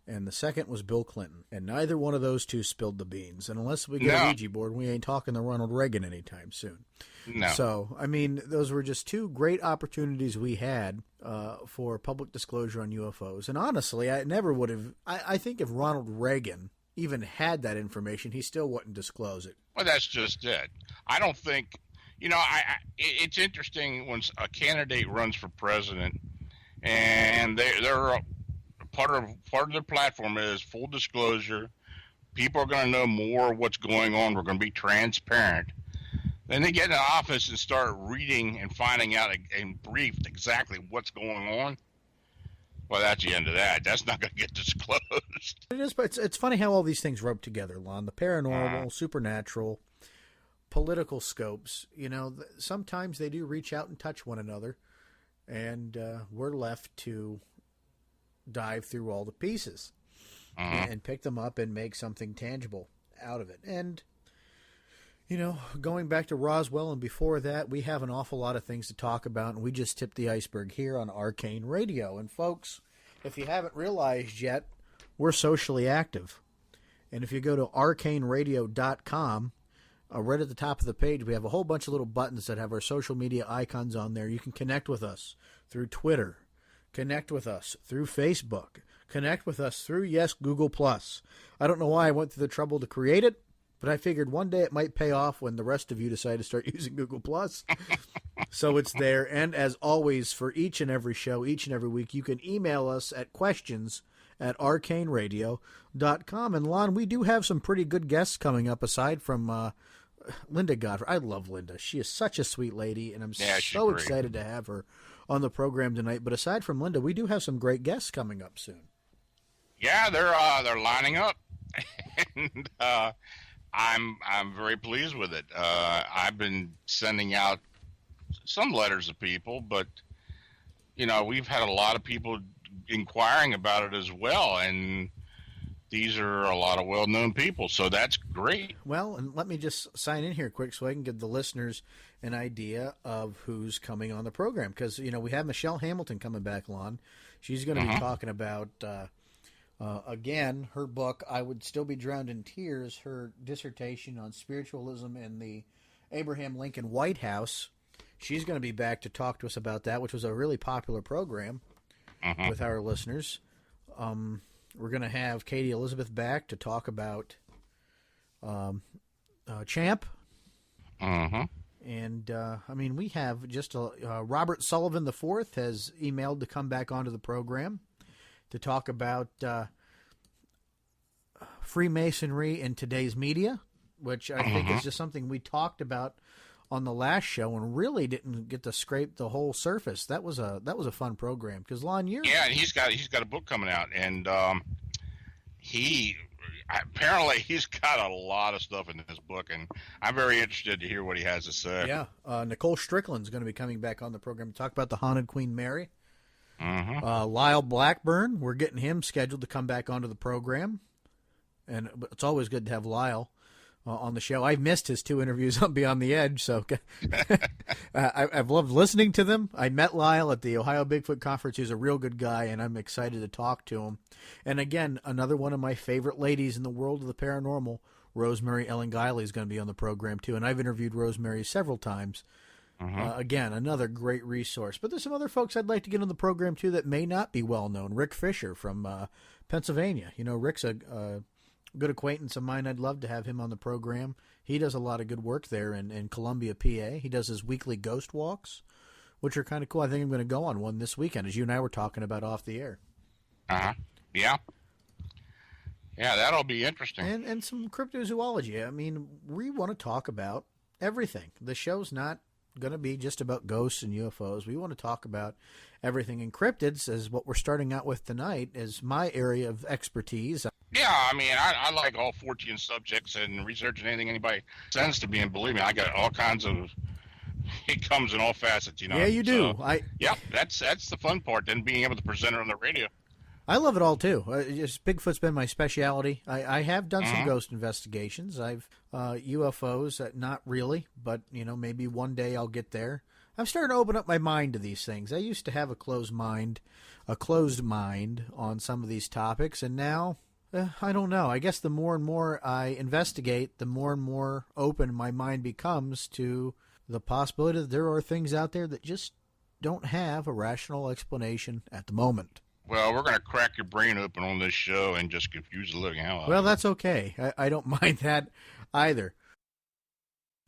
and the second was Bill Clinton. And neither one of those two spilled the beans. And unless we get a Ouija board, we ain't talking to Ronald Reagan anytime soon. No. So, those were just two great opportunities we had for public disclosure on UFOs. And honestly, I never would have. I think if Ronald Reagan even had that information, he still wouldn't disclose it. Well, that's just it. I don't think, it's interesting when a candidate runs for president, and they're part of their platform is full disclosure. People are going to know more of what's going on. We're going to be transparent. Then they get in office and start reading and finding out and briefed exactly what's going on. Well, that's the end of that. That's not going to get disclosed. It is, but it's funny how all these things rope together, Lon. The paranormal, supernatural, political scopes. Sometimes they do reach out and touch one another, and we're left to dive through all the pieces and pick them up and make something tangible out of it. And, going back to Roswell and before that, we have an awful lot of things to talk about, and we just tipped the iceberg here on Arcane Radio. And folks, if you haven't realized yet, we're socially active. And if you go to arcaneradio.com, right at the top of the page, we have a whole bunch of little buttons that have our social media icons on there. You can connect with us through Twitter, connect with us through Facebook, connect with us through, yes, Google+. I don't know why I went through the trouble to create it, but I figured one day it might pay off when the rest of you decide to start using Google+. So it's there. And as always, for each and every show, each and every week, you can email us at questions@arcaneradio.com. And Lon, we do have some pretty good guests coming up aside from Linda Godfrey. I love Linda. She is such a sweet lady, and I'm so excited to have her on the program tonight. But aside from Linda, we do have some great guests coming up soon. Yeah, they're lining up. And I'm very pleased with it. I've been sending out some letters to people, but we've had a lot of people inquiring about it as well, and these are a lot of well-known people, so that's great. Well, and let me just sign in here quick so I can give the listeners an idea of who's coming on the program, because we have Michelle Hamilton coming back on. She's going to be talking about again, her book, I Would Still Be Drowned in Tears, her dissertation on spiritualism in the Abraham Lincoln White House. She's going to be back to talk to us about that, which was a really popular program with our listeners. We're going to have Katie Elizabeth back to talk about Champ. And, we have just Robert Sullivan IV has emailed to come back onto the program to talk about Freemasonry in today's media, which I think is just something we talked about on the last show and really didn't get to scrape the whole surface. That was a fun program because Lon, he's got a book coming out, and apparently he's got a lot of stuff in this book, and I'm very interested to hear what he has to say. Yeah, Nicole Strickland's going to be coming back on the program to talk about the haunted Queen Mary. Lyle Blackburn, we're getting him scheduled to come back onto the program, and it's always good to have Lyle on the show. I've missed his 2 interviews on Beyond the Edge, so I've loved listening to them. I met Lyle at the Ohio Bigfoot Conference. He's a real good guy, and I'm excited to talk to him. And again, another one of my favorite ladies in the world of the paranormal, Rosemary Ellen Guiley, is going to be on the program too, and I've interviewed Rosemary several times. Again, another great resource. But there's some other folks I'd like to get on the program, too, that may not be well known. Rick Fisher from Pennsylvania. You know, Rick's a good acquaintance of mine. I'd love to have him on the program. He does a lot of good work there in Columbia, PA. He does his weekly ghost walks, which are kind of cool. I think I'm going to go on one this weekend, as you and I were talking about off the air. Yeah. Yeah, that'll be interesting. And some cryptozoology. I mean, we want to talk about everything. The show's not going to be just about ghosts and UFOs. We want to talk about everything. And cryptids, as what we're starting out with tonight, is my area of expertise. Yeah, I mean, I like all 14 subjects and researching anything anybody sends to me. And believe me, I got all kinds of... It comes in all facets, you know. Yeah, you do. Yeah, that's the fun part, then being able to present it on the radio. I love it all, too. Bigfoot's been my specialty. I have done some ghost investigations. I've UFOs, not really, but, you know, maybe one day I'll get there. I'm starting to open up my mind to these things. I used to have a closed mind on some of these topics, and now, I don't know. I guess the more and more I investigate, the more and more open my mind becomes to the possibility that there are things out there that just don't have a rational explanation at the moment. Well, we're going to crack your brain open on this show and just confuse the living hell out of you. Well, that's okay. I don't mind that either.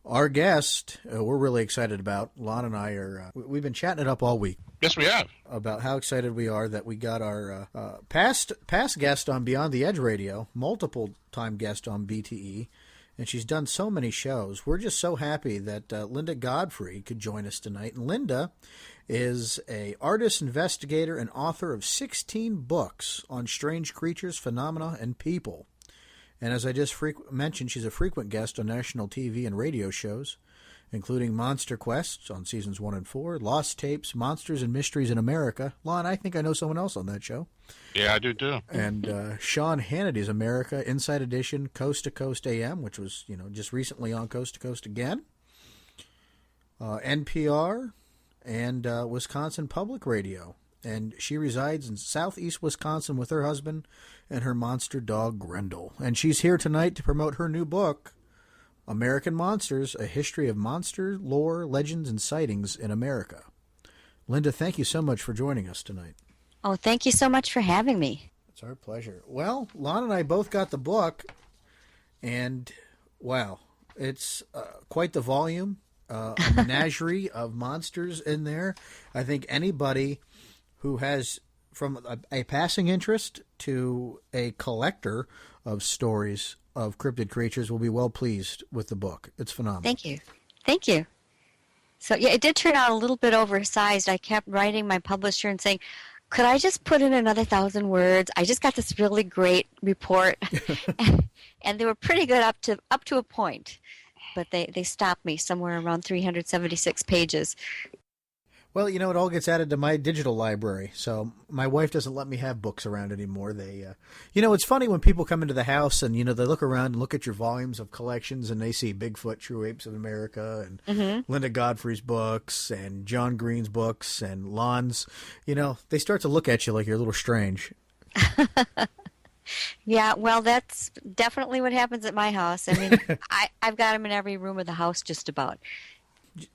Our guest, we're really excited about. Lon and I are, we've been chatting it up all week. Yes, we have. About how excited we are that we got our past guest on Beyond the Edge Radio, multiple time guest on BTE, and she's done so many shows. We're just so happy that Linda Godfrey could join us tonight. And Linda is a artist, investigator, and author of 16 books on strange creatures, phenomena, and people. And as I just mentioned, she's a frequent guest on national TV and radio shows, including MonsterQuest on seasons 1 and 4, Lost Tapes, Monsters and Mysteries in America. Lon, I think I know someone else on that show. Yeah, I do too. And Sean Hannity's America, Inside Edition, Coast to Coast AM, which was, you know, just recently on Coast to Coast again. NPR and Wisconsin Public Radio. And she resides in southeast Wisconsin with her husband and her monster dog, Grendel. And she's here tonight to promote her new book, American Monsters, A History of Monster Lore, Legends, and Sightings in America. Linda, thank you so much for joining us tonight. Oh, thank you so much for having me. It's our pleasure. Well, Lon and I both got the book, and wow, it's quite the volume, a menagerie of monsters in there. I think anybody who has, from a passing interest to a collector of stories of cryptid creatures, will be well pleased with the book. It's phenomenal. Thank you. Thank you. So, yeah, it did turn out a little bit oversized. I kept writing my publisher and saying, could I just put in another 1,000 words? I just got this really great report. And they were pretty good up to a point. But they stopped me somewhere around 376 pages. Well, you know, it all gets added to my digital library, so my wife doesn't let me have books around anymore. They, you know, it's funny when people come into the house and, you know, they look around and look at your volumes of collections and they see Bigfoot, True Apes of America, and Linda Godfrey's books, and John Green's books, and Lon's. You know, they start to look at you like you're a little strange. Yeah, well, that's definitely what happens at my house. I mean, I've got them in every room of the house just about.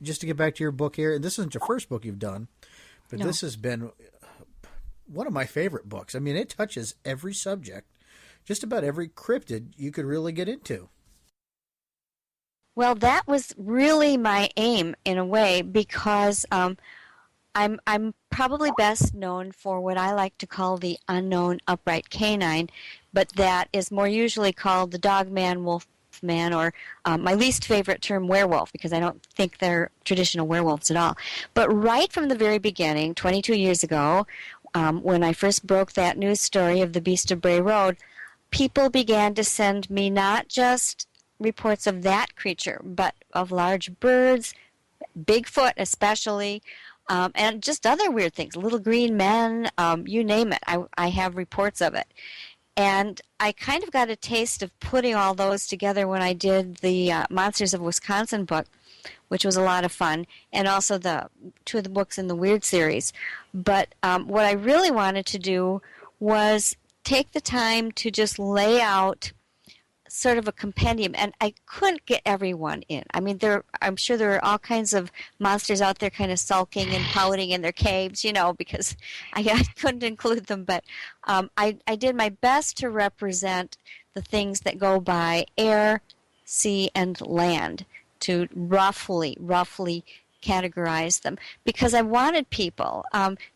Just to get back to your book here, and this isn't your first book you've done, but No. This has been one of my favorite books. I mean, it touches every subject, just about every cryptid you could really get into. Well, that was really my aim in a way, because I'm probably best known for what I like to call the unknown upright canine, but that is more usually called the dogman, wolfman, or my least favorite term, werewolf, because I don't think they're traditional werewolves at all. But right from the very beginning, 22 years ago, when I first broke that news story of the Beast of Bray Road, people began to send me not just reports of that creature, but of large birds, Bigfoot especially, and just other weird things, little green men, you name it. I have reports of it. And I kind of got a taste of putting all those together when I did the Monsters of Wisconsin book, which was a lot of fun, and also the two of the books in the Weird series. But what I really wanted to do was take the time to just lay out sort of a compendium, and I couldn't get everyone in. I mean, I'm sure there are all kinds of monsters out there kind of sulking and pouting in their caves, because I couldn't include them. But I did my best to represent the things that go by air, sea, and land, to roughly categorize them, because I wanted people,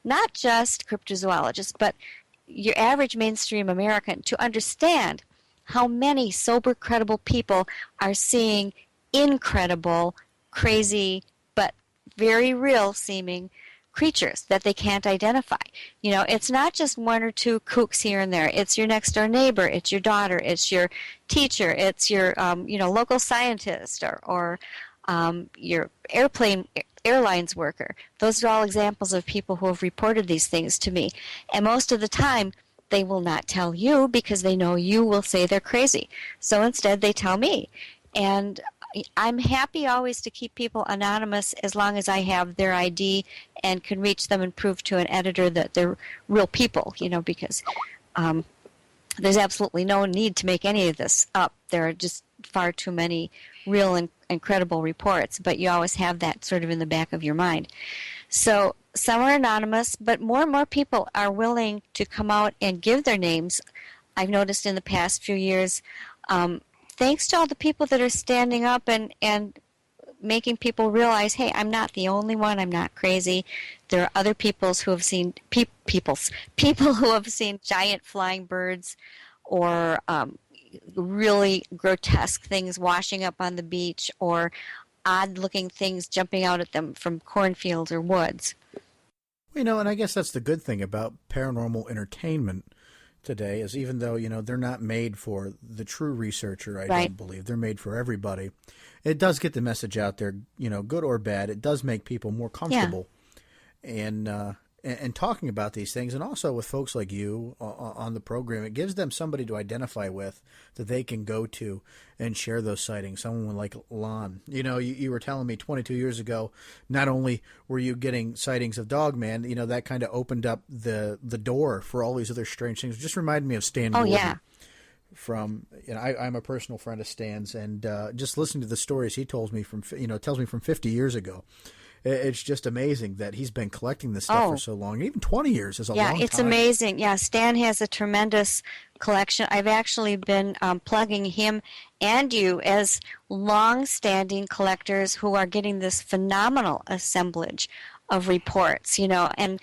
not just cryptozoologists, but your average mainstream American, to understand how many sober, credible people are seeing incredible, crazy, but very real seeming creatures that they can't identify. It's not just one or two kooks here and there. It's your next door neighbor, it's your daughter, it's your teacher, it's your local scientist, or your airlines worker. Those are all examples of people who have reported these things to me. And most of the time, they will not tell you because they know you will say they're crazy. So instead, they tell me. And I'm happy always to keep people anonymous as long as I have their ID and can reach them and prove to an editor that they're real people, because there's absolutely no need to make any of this up. There are just far too many real and credible reports, but you always have that sort of in the back of your mind. So some are anonymous, but more and more people are willing to come out and give their names. I've noticed in the past few years, thanks to all the people that are standing up and making people realize, hey, I'm not the only one. I'm not crazy. There are other people who have seen people who have seen giant flying birds, or really grotesque things washing up on the beach, or odd-looking things jumping out at them from cornfields or woods. And I guess that's the good thing about paranormal entertainment today, is even though, they're not made for the true researcher, I don't believe. They're made for everybody. It does get the message out there, good or bad. It does make people more comfortable. Yeah. And talking about these things, and also with folks like you on the program, it gives them somebody to identify with that they can go to and share those sightings. Someone like Lon. You were telling me 22 years ago, not only were you getting sightings of Dogman, that kind of opened up the door for all these other strange things. It just reminded me of Stan Gordon. Yeah. From I'm a personal friend of Stan's, and just listening to the stories he tells me from 50 years ago. It's just amazing that he's been collecting this stuff for so long. Even 20 years is a long time. Yeah, it's amazing. Yeah, Stan has a tremendous collection. I've actually been plugging him and you as long-standing collectors who are getting this phenomenal assemblage of reports, And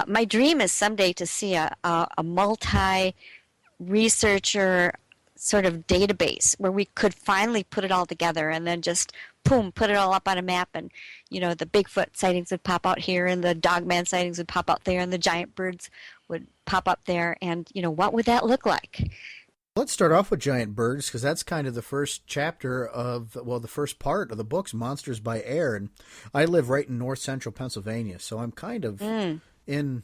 my dream is someday to see a multi-researcher sort of database where we could finally put it all together and then just put it all up on a map, and the Bigfoot sightings would pop out here, and the Dogman sightings would pop out there, and the giant birds would pop up there, and what would that look like? Let's start off with giant birds, because that's kind of the first chapter of, the first part of the book's Monsters by Air, and I live right in north central Pennsylvania, so I'm kind of in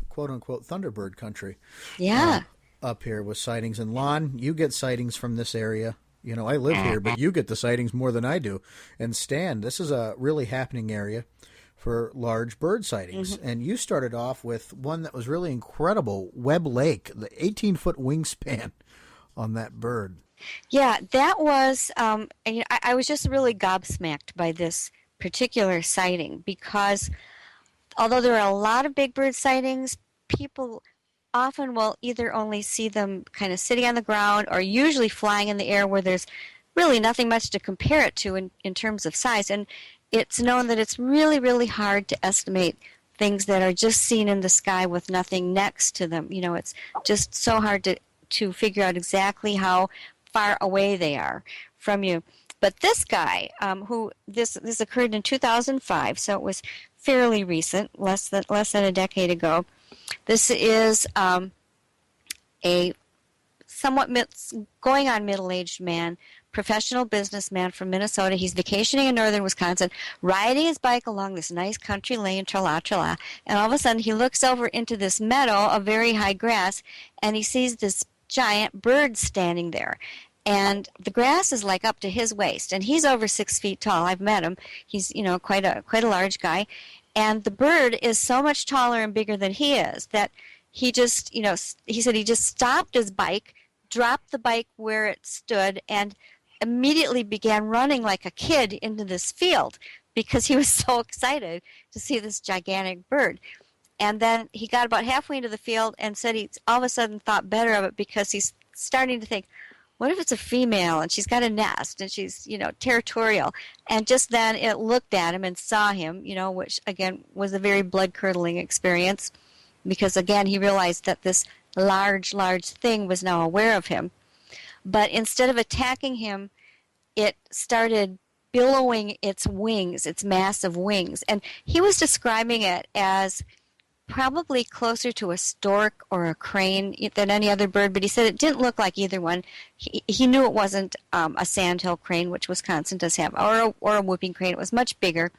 quote unquote Thunderbird country. Yeah. Up here with sightings. And Lon, you get sightings from this area. I live here, but you get the sightings more than I do. And Stan, this is a really happening area for large bird sightings. Mm-hmm. And you started off with one that was really incredible, Webb Lake, the 18-foot wingspan on that bird. Yeah, that was, I was just really gobsmacked by this particular sighting, because although there are a lot of big bird sightings, people often will either only see them kind of sitting on the ground or usually flying in the air where there's really nothing much to compare it to in terms of size. And it's known that it's really, really hard to estimate things that are just seen in the sky with nothing next to them. It's just so hard to figure out exactly how far away they are from you. But this guy, this occurred in 2005, so it was fairly recent, less than a decade ago. This is a somewhat going on middle-aged man, professional businessman from Minnesota. He's vacationing in northern Wisconsin, riding his bike along this nice country lane, tra-la, and all of a sudden he looks over into this meadow of very high grass, and he sees this giant bird standing there. And the grass is like up to his waist, and he's over 6 feet tall. I've met him. He's quite a large guy. And the bird is so much taller and bigger than he is that he just, he said he just stopped his bike, dropped the bike where it stood and immediately began running like a kid into this field because he was so excited to see this gigantic bird. And then he got about halfway into the field and said he all of a sudden thought better of it because he's starting to think, what if it's a female and she's got a nest and she's, territorial? And just then it looked at him and saw him, which again was a very blood-curdling experience because again he realized that this large thing was now aware of him. But instead of attacking him, it started billowing its wings, its massive wings. And he was describing it as probably closer to a stork or a crane than any other bird, but he said it didn't look like either one. He knew it wasn't a sandhill crane, which Wisconsin does have, or a whooping crane. It was much bigger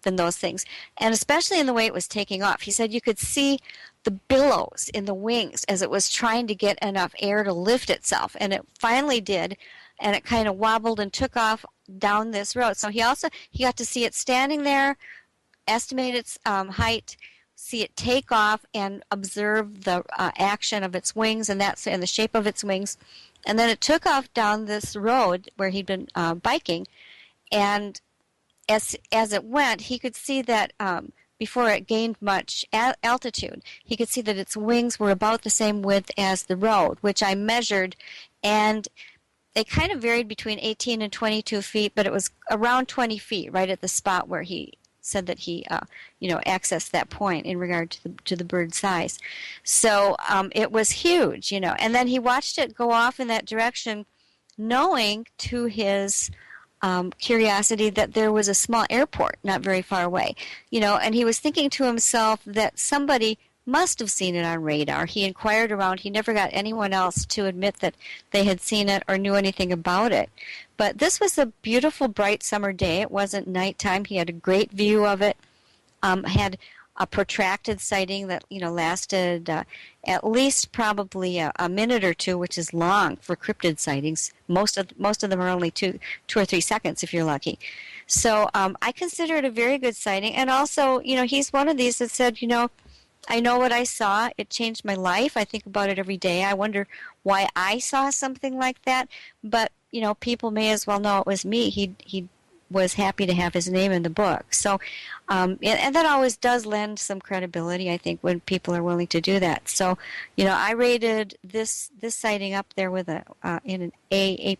than those things, and especially in the way it was taking off. He said you could see the billows in the wings as it was trying to get enough air to lift itself, and it finally did, and it kind of wobbled and took off down this road. So he got to see it standing there, estimate its height, see it take off, and observe the action of its wings and the shape of its wings. And then it took off down this road where he'd been biking, and as it went, he could see that before it gained much altitude, he could see that its wings were about the same width as the road, which I measured, and they kind of varied between 18 and 22 feet, but it was around 20 feet right at the spot where he said that he, accessed that point in regard to the bird's size. So it was huge, and then he watched it go off in that direction, knowing to his curiosity that there was a small airport not very far away, and he was thinking to himself that somebody must have seen it on radar. He inquired around. He never got anyone else to admit that they had seen it or knew anything about it. But this was a beautiful, bright summer day. It wasn't nighttime. He had a great view of it. Had a protracted sighting that lasted at least probably a minute or two, which is long for cryptid sightings. Most of them are only two or 3 seconds if you're lucky. So I consider it a very good sighting. And also, he's one of these that said, I know what I saw. It changed my life. I think about it every day. I wonder why I saw something like that. But, people may as well know it was me. He was happy to have his name in the book. So, and that always does lend some credibility, I think, when people are willing to do that. So, I rated this sighting up there with in an A+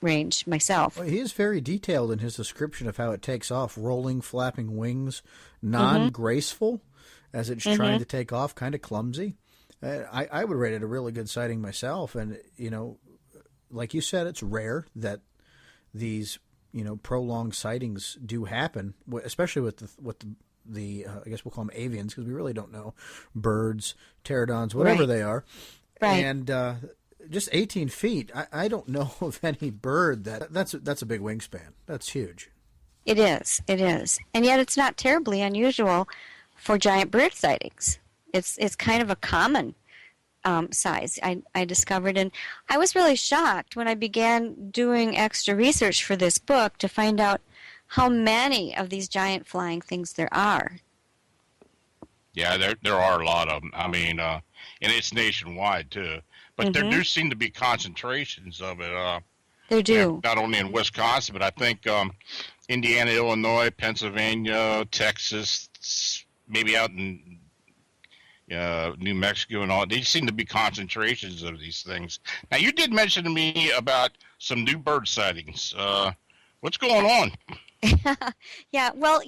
range myself. Well, he is very detailed in his description of how it takes off, rolling, flapping wings, non-graceful as it's trying to take off, kind of clumsy. I would rate it a really good sighting myself. And, like you said, it's rare that these prolonged sightings do happen, especially with the I guess we'll call them avians, because we really don't know, birds, pterodons, whatever they are. Right. And just 18 feet, I don't know of any bird that's a big wingspan. That's huge. It is, and yet it's not terribly unusual for giant bird sightings. It's kind of a common size, I discovered. And I was really shocked when I began doing extra research for this book to find out how many of these giant flying things there are. Yeah, there are a lot of them. I mean, and it's nationwide, too. But there do seem to be concentrations of it. There do. Not only in Wisconsin, but I think Indiana, Illinois, Pennsylvania, Texas, maybe out in New Mexico and all. They seem to be concentrations of these things. Now, you did mention to me about some new bird sightings. What's going on? Yeah, well,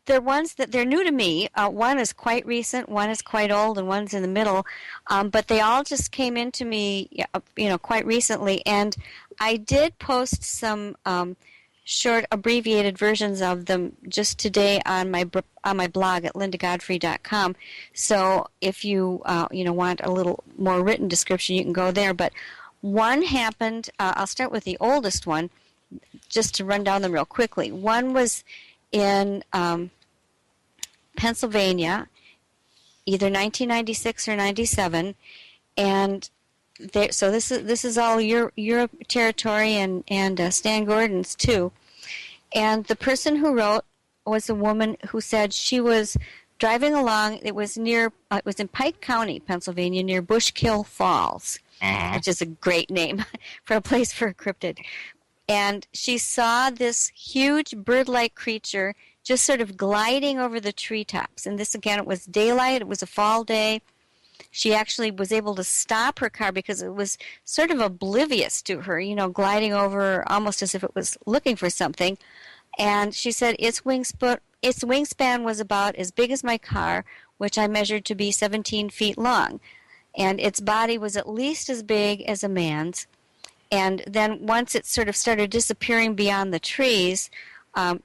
they're ones that they're new to me. One is quite recent, one is quite old, and one's in the middle. But they all just came into me, quite recently. And I did post some short abbreviated versions of them just today on my blog at lindagodfrey.com. So if you want a little more written description, you can go there. But one happened. I'll start with the oldest one, just to run down them real quickly. One was in Pennsylvania, either 1996 or 97, and so this is all Europe territory and Stan Gordon's too. And the person who wrote was a woman who said she was driving along. It was in Pike County, Pennsylvania, near Bushkill Falls, which is a great name for a place for a cryptid. And she saw this huge bird-like creature just sort of gliding over the treetops. And this, again, it was daylight. It was a fall day. She actually was able to stop her car because it was sort of oblivious to her, gliding over almost as if it was looking for something. And she said its wingspan was about as big as my car, which I measured to be 17 feet long. And its body was at least as big as a man's. And then once it sort of started disappearing beyond the trees,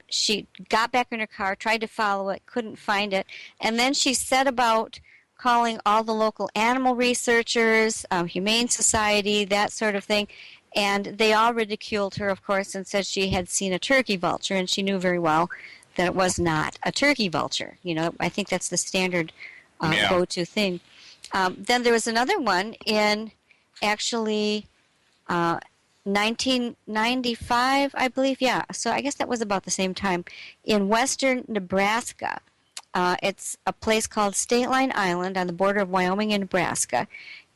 she got back in her car, tried to follow it, couldn't find it. And then she set about calling all the local animal researchers, Humane Society, that sort of thing. And they all ridiculed her, of course, and said she had seen a turkey vulture, and she knew very well that it was not a turkey vulture. I think that's the standard go-to thing. Then there was another one in actually 1995, I believe, yeah. So I guess that was about the same time in western Nebraska. It's a place called State Line Island on the border of Wyoming and Nebraska.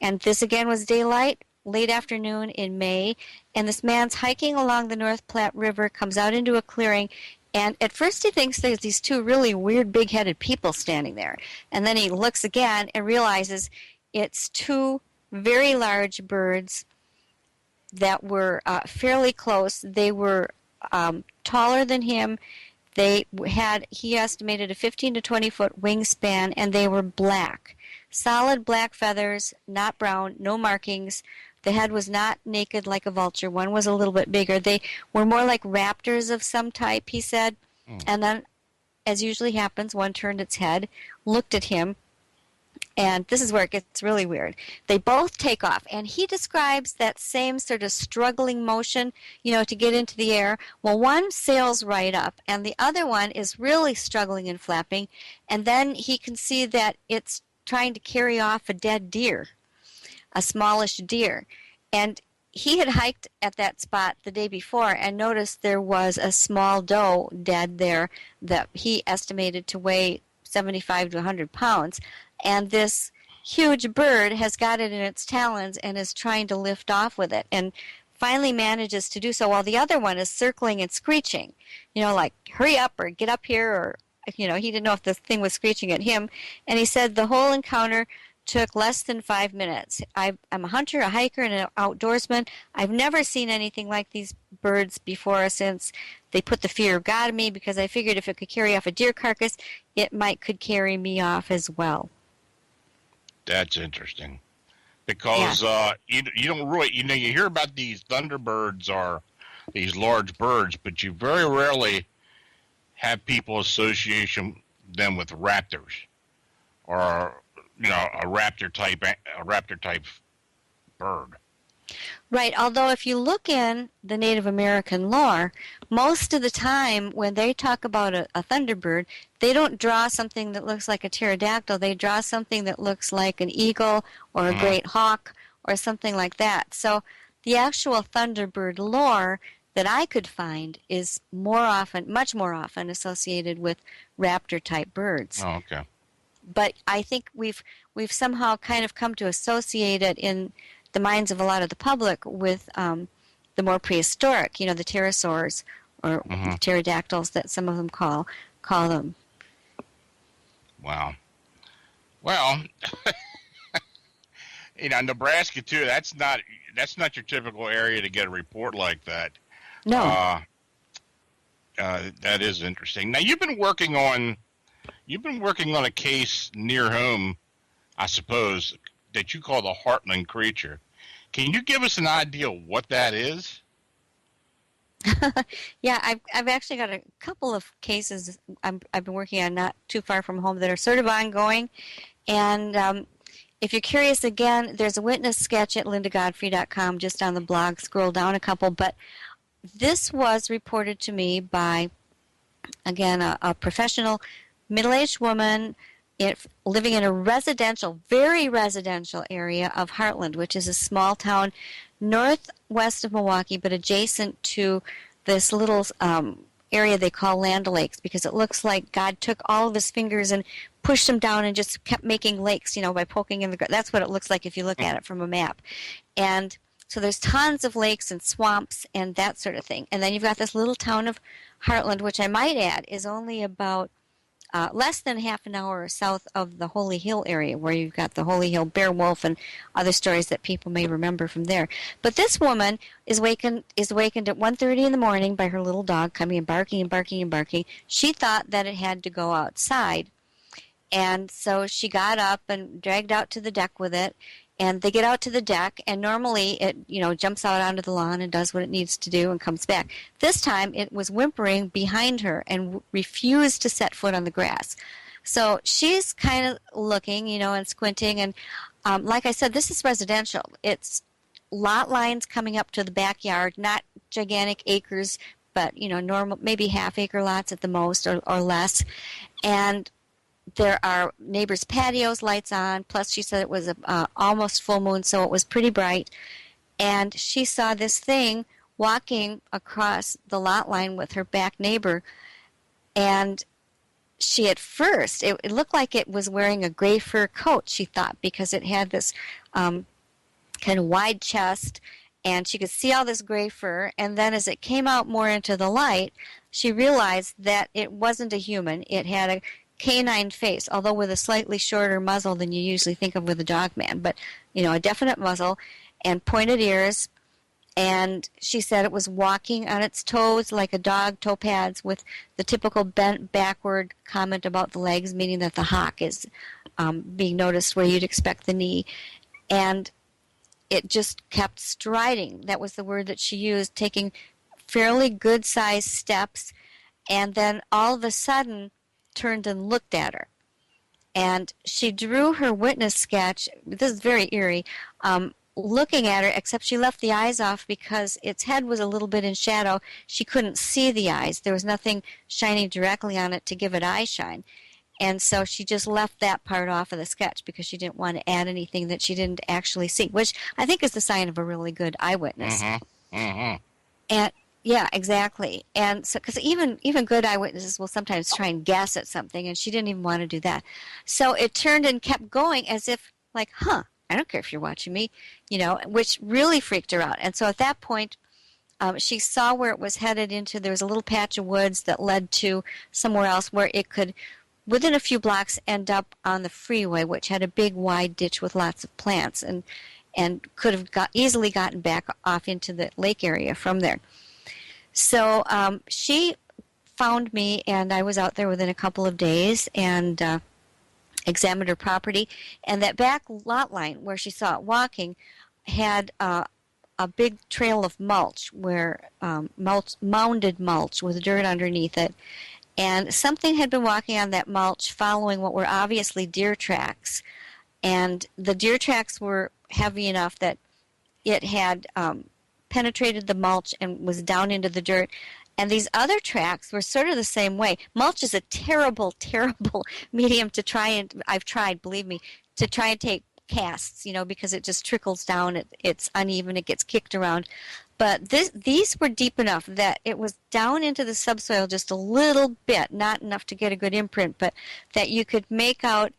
And this again was daylight, late afternoon in May. And this man's hiking along the North Platte River, comes out into a clearing. And at first he thinks there's these two really weird big-headed people standing there. And then he looks again and realizes it's two very large birds that were fairly close. They were taller than him. He estimated a 15 to 20 foot wingspan, and they were black. Solid black feathers, not brown, no markings. The head was not naked like a vulture. One was a little bit bigger. They were more like raptors of some type, he said. And then, as usually happens, one turned its head, looked at him, and this is where it gets really weird. They both take off, and he describes that same sort of struggling motion, to get into the air. Well, one sails right up, and the other one is really struggling and flapping, and then he can see that it's trying to carry off a dead deer, a smallish deer. And he had hiked at that spot the day before and noticed there was a small doe dead there that he estimated to weigh 75 to 100 pounds. And this huge bird has got it in its talons and is trying to lift off with it, and finally manages to do so while the other one is circling and screeching, like, hurry up or get up here, or, he didn't know if the thing was screeching at him. And he said the whole encounter took less than 5 minutes. I'm a hunter, a hiker, and an outdoorsman. I've never seen anything like these birds before or since. They put the fear of God in me because I figured if it could carry off a deer carcass, it could carry me off as well. That's interesting, because you don't really, you hear about these thunderbirds or these large birds, but you very rarely have people associate them with raptors or a raptor type bird. Right, although if you look in the Native American lore, most of the time when they talk about a thunderbird, they don't draw something that looks like a pterodactyl. They draw something that looks like an eagle or a great hawk or something like that. So the actual thunderbird lore that I could find is much more often associated with raptor-type birds. Oh, okay. But I think we've somehow kind of come to associate it in the minds of a lot of the public with the more prehistoric, the pterosaurs or pterodactyls that some of them call them. Wow. Well, Nebraska too. That's not your typical area to get a report like that. No. That is interesting. Now you've been working on a case near home, I suppose, that you call the Heartland Creature. Can you give us an idea of what that is? Yeah, I've actually got a couple of cases I've been working on not too far from home that are sort of ongoing. And if you're curious, again, there's a witness sketch at lindagodfrey.com just on the blog. Scroll down a couple. But this was reported to me by, again, a professional middle-aged woman living in a very residential area of Heartland, which is a small town northwest of Milwaukee, but adjacent to this little area they call Land Lakes, because it looks like God took all of his fingers and pushed them down and just kept making lakes, by poking in the ground. That's what it looks like if you look at it from a map. And so there's tons of lakes and swamps and that sort of thing. And then you've got this little town of Heartland, which I might add is only about less than half an hour south of the Holy Hill area, where you've got the Holy Hill bear wolf and other stories that people may remember from there. But this woman is awakened at 1:30 in the morning by her little dog coming and barking and barking and barking. She thought that it had to go outside. And so she got up and dragged out to the deck with it. And they get out to the deck, and normally it, jumps out onto the lawn and does what it needs to do and comes back. This time it was whimpering behind her and refused to set foot on the grass. So she's kind of looking, and squinting. And like I said, this is residential. It's lot lines coming up to the backyard, not gigantic acres, but, normal, maybe half-acre lots at the most or less. And there are neighbors' patios, lights on, plus she said it was almost full moon, so it was pretty bright. And she saw this thing walking across the lot line with her back neighbor. And she, at first, it looked like it was wearing a gray fur coat, she thought, because it had this kind of wide chest, and she could see all this gray fur. And then as it came out more into the light, she realized that it wasn't a human. It had a canine face, although with a slightly shorter muzzle than you usually think of with a Dogman, but a definite muzzle and pointed ears. And she said it was walking on its toes like a dog, toe pads, with the typical bent backward comment about the legs, meaning that the hock is being noticed where you'd expect the knee. And it just kept striding. That was the word that she used, taking fairly good-sized steps, and then all of a sudden turned and looked at her. And she drew her witness sketch. This is very eerie, looking at her, except she left the eyes off because its head was a little bit in shadow. She couldn't see the eyes. There was nothing shining directly on it to give it eye shine. And so she just left that part off of the sketch because she didn't want to add anything that she didn't actually see, which I think is the sign of a really good eyewitness. Mm-hmm. Mm-hmm. And yeah, exactly. And so, because even good eyewitnesses will sometimes try and guess at something, and she didn't even want to do that. So it turned and kept going as if, like, I don't care if you're watching me, which really freaked her out. And so at that point, she saw where it was headed into. There was a little patch of woods that led to somewhere else where it could, within a few blocks, end up on the freeway, which had a big, wide ditch with lots of plants, and could have easily gotten back off into the lake area from there. So she found me, and I was out there within a couple of days and examined her property. And that back lot line where she saw it walking had a big trail of mulch, where mounded mulch with dirt underneath it. And something had been walking on that mulch following what were obviously deer tracks. And the deer tracks were heavy enough that it had penetrated the mulch and was down into the dirt. And these other tracks were sort of the same way. Mulch is a terrible, terrible medium to try, and I've tried, believe me, to try and take casts, because it just trickles down. It's uneven. It gets kicked around. But these were deep enough that it was down into the subsoil just a little bit, not enough to get a good imprint, but that you could make out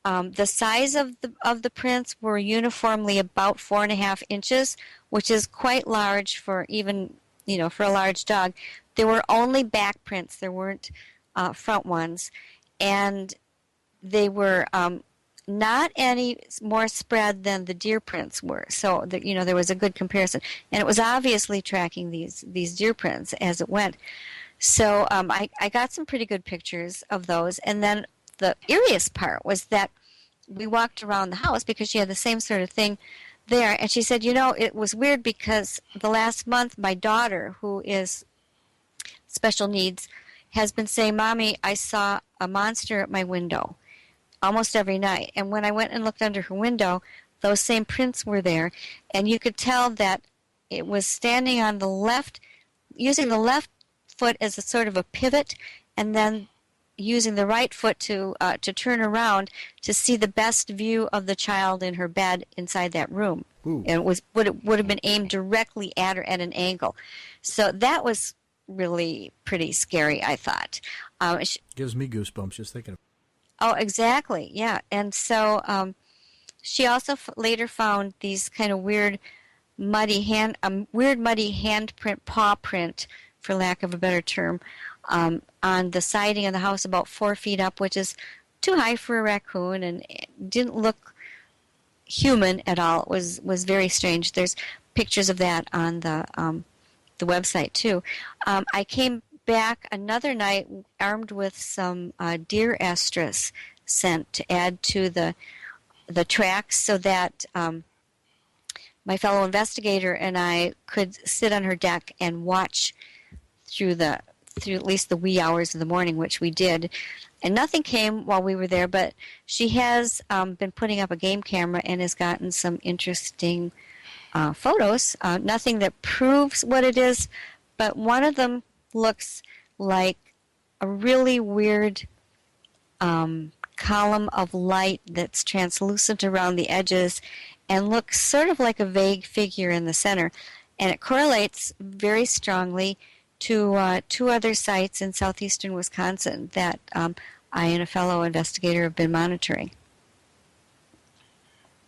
the size of the prints were uniformly about 4.5 inches, which is quite large for even, for a large dog. There were only back prints. There weren't front ones. And they were not any more spread than the deer prints were. So, there was a good comparison. And it was obviously tracking these deer prints as it went. So I got some pretty good pictures of those. And then the eeriest part was that we walked around the house because she had the same sort of thing there. And she said, it was weird because the last month my daughter, who is special needs, has been saying, Mommy, I saw a monster at my window almost every night. And when I went and looked under her window, those same prints were there. And you could tell that it was standing on the left, using the left foot as a sort of a pivot, and then using the right foot to turn around to see the best view of the child in her bed inside that room. Ooh. And it would have been aimed directly at her at an angle. So that was really pretty scary, I thought. Gives me goosebumps just thinking of Oh, exactly. Yeah. And so she also later found these kind of weird muddy handprint, paw print, for lack of a better term, on the siding of the house about 4 feet up, which is too high for a raccoon and it didn't look human at all. It was very strange. There's pictures of that on the website too. I came back another night armed with some deer estrus scent to add to the tracks so that my fellow investigator and I could sit on her deck and watch through at least the wee hours of the morning, which we did. And nothing came while we were there, but she has been putting up a game camera and has gotten some interesting photos. Nothing that proves what it is, but one of them looks like a really weird column of light that's translucent around the edges and looks sort of like a vague figure in the center. And it correlates very strongly to 2 other sites in southeastern Wisconsin that I and a fellow investigator have been monitoring.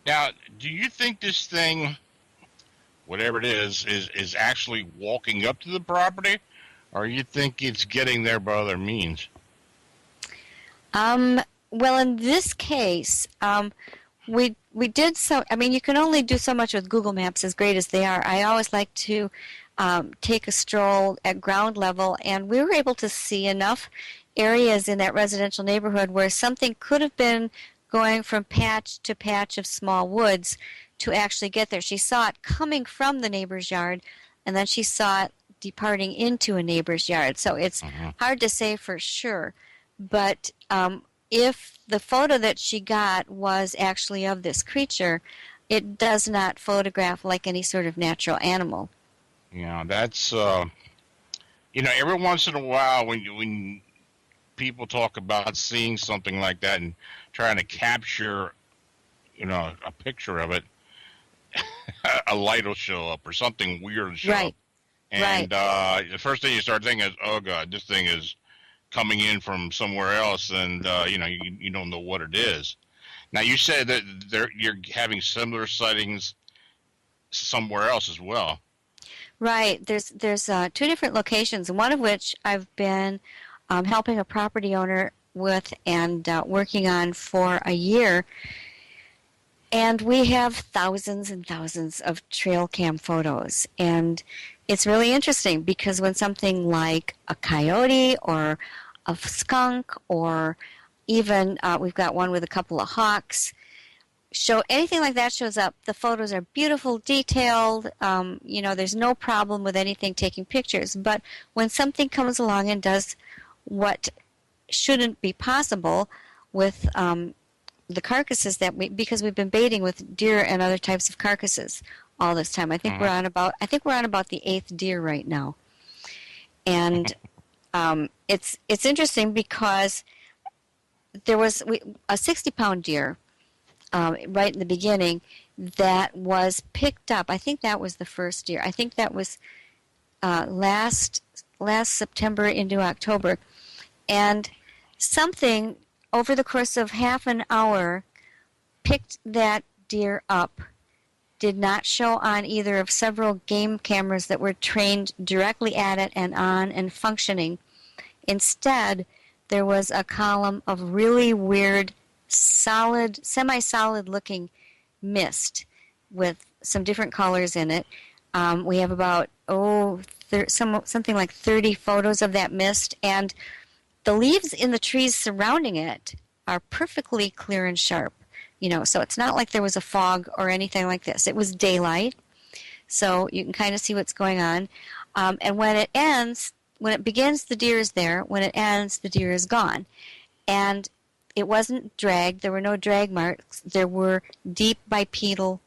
Now, do you think this thing, whatever it is actually walking up to the property, or you think it's getting there by other means? Well, in this case, we did so. I mean, you can only do so much with Google Maps, as great as they are. I always like to take a stroll at ground level, and we were able to see enough areas in that residential neighborhood where something could have been going from patch to patch of small woods to actually get there. She saw it coming from the neighbor's yard, and then she saw it departing into a neighbor's yard. So it's hard to say for sure. But if the photo that she got was actually of this creature, it does not photograph like any sort of natural animal. Yeah, that's, every once in a while when people talk about seeing something like that and trying to capture, a picture of it, a light will show up or something weird will show up. And the first thing you start thinking is, oh, God, this thing is coming in from somewhere else, and, you don't know what it is. Now, you said that you're having similar sightings somewhere else as well. Right. There's 2 different locations, one of which I've been helping a property owner with and working on for a year. And we have thousands and thousands of trail cam photos. And it's really interesting because when something like a coyote or a skunk or even we've got one with a couple of hawks, anything like that shows up, the photos are beautiful, detailed, there's no problem with anything taking pictures. But when something comes along and does what shouldn't be possible with the carcasses because we've been baiting with deer and other types of carcasses all this time. I think we're on about the 8th deer right now. And it's interesting because there was a 60-pound deer right in the beginning that was picked up. I think that was the first deer. I think that was last September into October. And something over the course of half an hour picked that deer up. Did not show on either of several game cameras that were trained directly at it and on and functioning. Instead, there was a column of really weird, solid, semi-solid looking mist with some different colors in it. We have about something like 30 photos of that mist, and the leaves in the trees surrounding it are perfectly clear and sharp. So it's not like there was a fog or anything like this. It was daylight, so you can kind of see what's going on. And when it begins, the deer is there. When it ends, the deer is gone. And it wasn't dragged. There were no drag marks. There were deep bipedal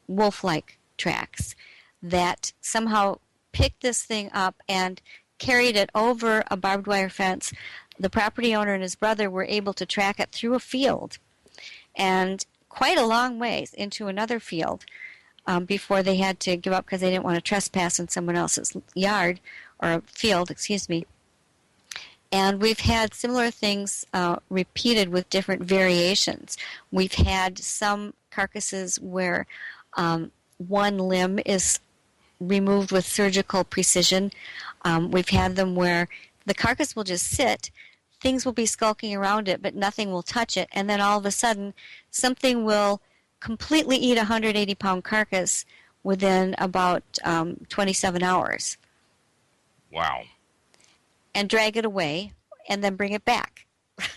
wolf-like tracks that somehow picked this thing up and carried it over a barbed wire fence. The property owner and his brother were able to track it through a field and quite a long ways into another field before they had to give up because they didn't want to trespass in someone else's yard or field, excuse me. And we've had similar things repeated with different variations. We've had some carcasses where one limb is removed with surgical precision. We've had them where the carcass will just sit, things will be skulking around it, but nothing will touch it, and then all of a sudden something will completely eat a 180-pound carcass within about 27 hours. Wow. And drag it away and then bring it back.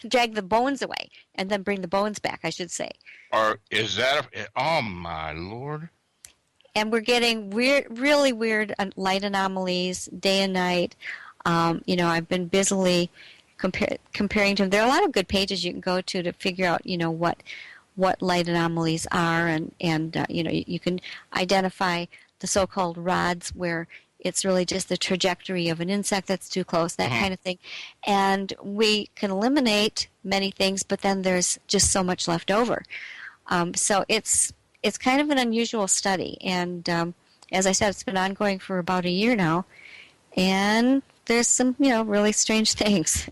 Drag the bones away and then bring the bones back, I should say. Or is that oh my Lord. And we're getting really weird light anomalies day and night. I've been busily comparing to them. There are a lot of good pages you can go to figure out, what light anomalies are, and you can identify the so-called rods where it's really just the trajectory of an insect that's too close, that kind of thing. And we can eliminate many things, but then there's just so much left over. So it's kind of an unusual study. And as I said, it's been ongoing for about a year now. And there's some, really strange things.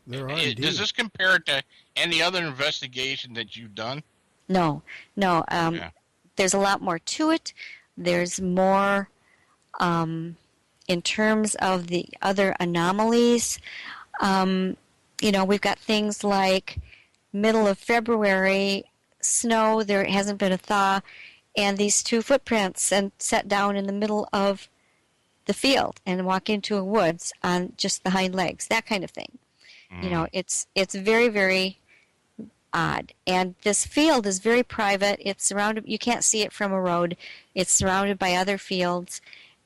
There are indeed. Does this compare to any other investigation that you've done? No. There's a lot more to it. There's more in terms of the other anomalies. We've got things like middle of February, snow, there hasn't been a thaw, and these two footprints and set down in the middle of the field and walk into a woods on just the hind legs, that kind of thing. It's very, very odd. And this field is very private. It's surrounded, you can't see it from a road. It's surrounded by other fields,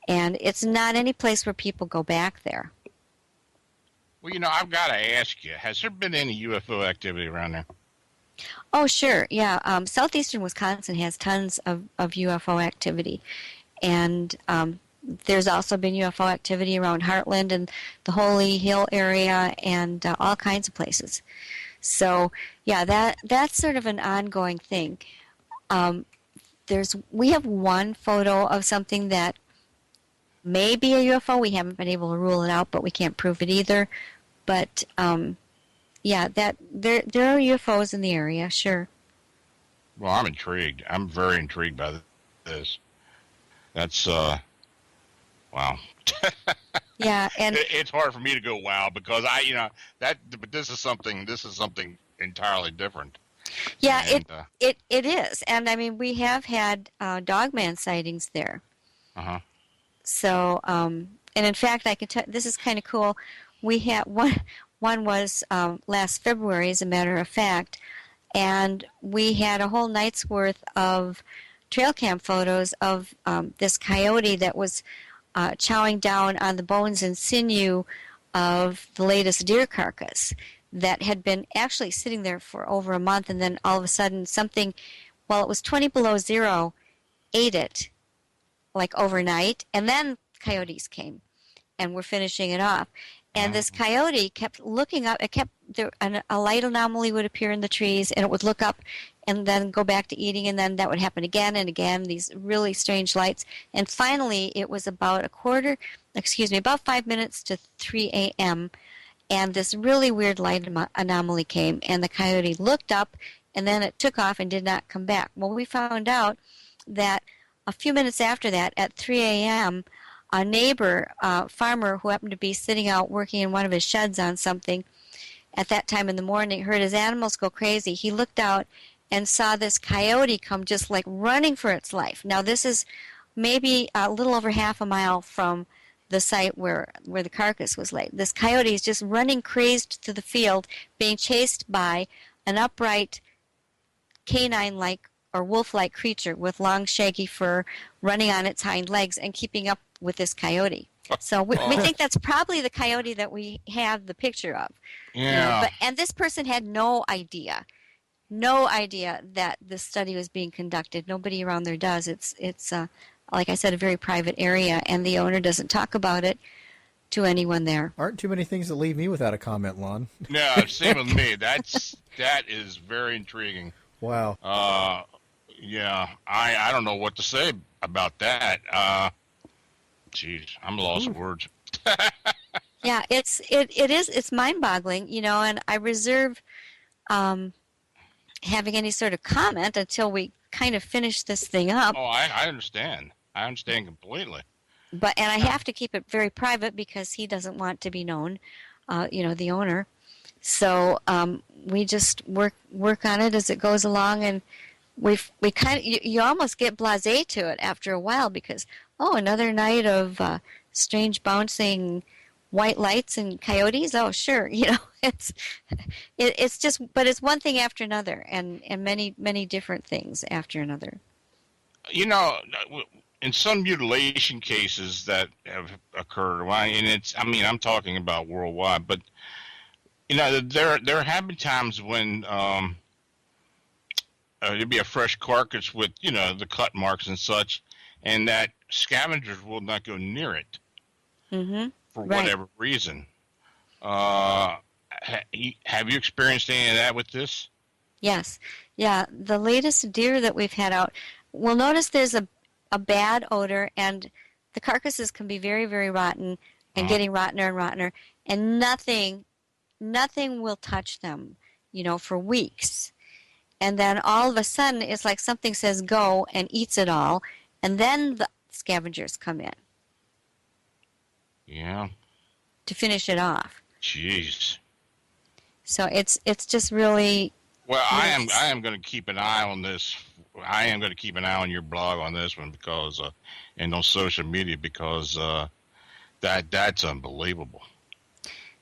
and it's not any place where people go back there. Well, I've got to ask you, has there been any UFO activity around there? Oh, sure, yeah. Southeastern Wisconsin has tons of UFO activity. And there's also been UFO activity around Heartland and the Holy Hill area and all kinds of places. So, yeah, that's sort of an ongoing thing. We have one photo of something that may be a UFO. We haven't been able to rule it out, but we can't prove it either. But yeah, that there are UFOs in the area, sure. Well, I'm intrigued. I'm very intrigued by this. That's wow. Yeah, and it's hard for me to go wow because but this is something entirely different. Yeah, and, it is, and I mean we have had Dogman sightings there. So, and in fact, I can tell this is kind of cool. We had one was last February, as a matter of fact, and we had a whole night's worth of trail cam photos of this coyote that was chowing down on the bones and sinew of the latest deer carcass that had been actually sitting there for over a month, and then all of a sudden something, while it was 20 below zero, ate it like overnight, and then coyotes came and were finishing it off. And this coyote kept looking up. A light anomaly would appear in the trees, and it would look up and then go back to eating, and then that would happen again and again, these really strange lights. And finally, it was about 5 minutes to 3 a.m., and this really weird light anomaly came, and the coyote looked up, and then it took off and did not come back. Well, we found out that a few minutes after that, at 3 a.m., a neighbor, farmer who happened to be sitting out working in one of his sheds on something at that time in the morning, heard his animals go crazy. He looked out and saw this coyote come just like running for its life. Now, this is maybe a little over half a mile from the site where the carcass was laid. This coyote is just running crazed to the field, being chased by an upright canine-like or wolf-like creature with long, shaggy fur, running on its hind legs and keeping up with this coyote. So we think that's probably the coyote that we have the picture of. Yeah. And this person had no idea that this study was being conducted. Nobody around there does. It's like I said, a very private area, and the owner doesn't talk about it to anyone there. Aren't too many things that leave me without a comment, Lon. No, same with me. That is very intriguing. Wow. Yeah, I don't know what to say about that. Jeez, I'm lost of words. Yeah, it's mind-boggling, and I reserve having any sort of comment until we kind of finish this thing up. Oh, I understand. I understand completely. And I have to keep it very private because he doesn't want to be known, the owner. So we just work on it as it goes along, and we kind of you almost get blasé to it after a while because another night of strange bouncing white lights and coyotes. Oh, sure, it's just, but it's one thing after another, and many different things after another. In some mutilation cases that have occurred, and I'm talking about worldwide, but there have been times when there'd be a fresh carcass with the cut marks and such, and that scavengers will not go near it for whatever reason. Have you experienced any of that with this? Yes. Yeah, the latest deer that we've had out, we'll notice there's a bad odor, and the carcasses can be very, very rotten and getting rottener and rottener, and nothing will touch them, for weeks. And then all of a sudden, it's like something says go and eats it all, and then the scavengers come in. Yeah. To finish it off. Jeez. So it's just really. Well, I am going to keep an eye on this. I am going to keep an eye on your blog on this one because, and on social media because that's unbelievable.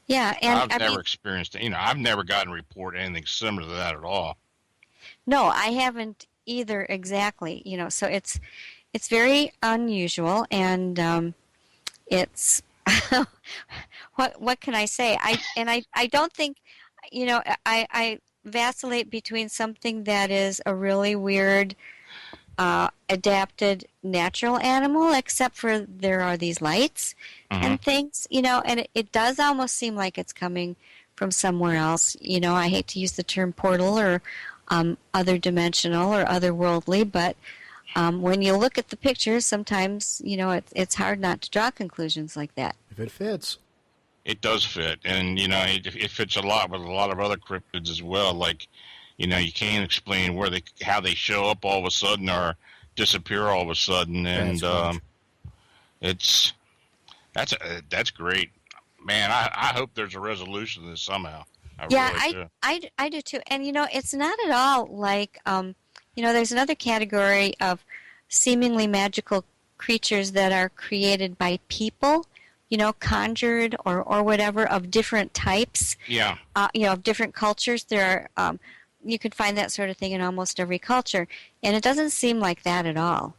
Yeah, and I've never experienced it. I've never gotten a report anything similar to that at all. No, I haven't either exactly. So it's very unusual, and it's what can I say? I don't think I vacillate between something that is a really weird adapted natural animal, except for there are these lights and things, and it does almost seem like it's coming from somewhere else. I hate to use the term portal or other dimensional or otherworldly, but when you look at the pictures, sometimes, it's hard not to draw conclusions like that. If it fits. It does fit, and it fits a lot with a lot of other cryptids as well. Like, you can't explain how they show up all of a sudden or disappear all of a sudden, and that's great, man. I hope there's a resolution to this somehow. I do too, and it's not at all like there's another category of seemingly magical creatures that are created by people. Conjured or whatever of different types. Yeah. Of different cultures. There are, you can find that sort of thing in almost every culture, and it doesn't seem like that at all.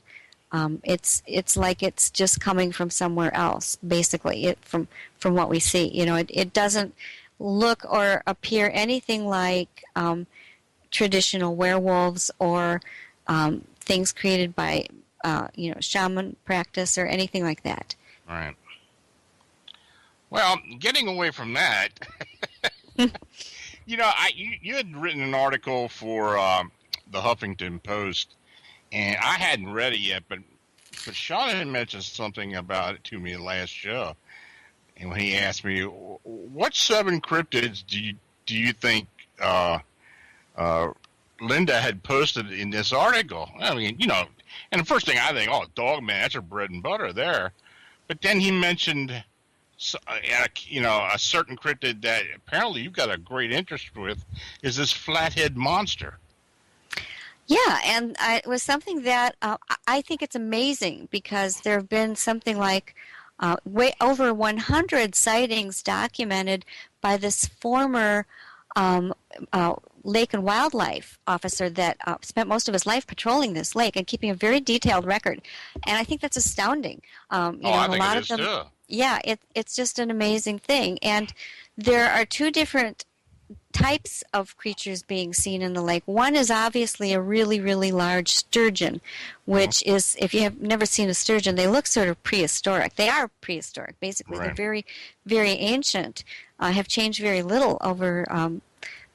It's like it's just coming from somewhere else, basically. From what we see, it doesn't look or appear anything like traditional werewolves or things created by shaman practice or anything like that. All right. Well, getting away from that, you had written an article for the Huffington Post, and I hadn't read it yet, but Sean had mentioned something about it to me last show, and when he asked me, "What 7 cryptids do you think Linda had posted in this article?" I mean, and the first thing I think, Dogman, that's her bread and butter there, but then he mentioned. A certain cryptid that apparently you've got a great interest with is this Flathead Monster. Yeah, and it was something that I think it's amazing because there have been something like way over 100 sightings documented by this former lake and wildlife officer that spent most of his life patrolling this lake and keeping a very detailed record. And I think that's astounding. I think it is too. Yeah, it's just an amazing thing. And there are 2 different types of creatures being seen in the lake. One is obviously a really, really large sturgeon, which is, if you have never seen a sturgeon, they look sort of prehistoric. They are prehistoric, basically. Right. They're very, very ancient, have changed very little over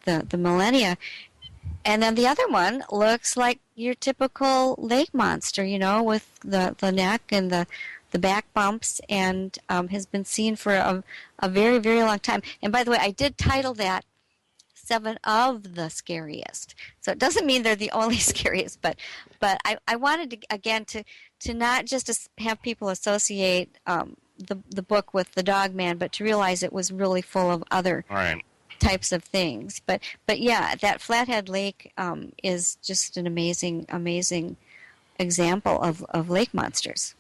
the millennia. And then the other one looks like your typical lake monster, with the neck and the the back bumps, and has been seen for a very, very long time. And by the way, I did title that 7 of the scariest. So it doesn't mean they're the only scariest, but I wanted to, again, to not just have people associate the book with the Dogman, but to realize it was really full of other Right. types of things. But yeah, that Flathead Lake is just an amazing example of lake monsters.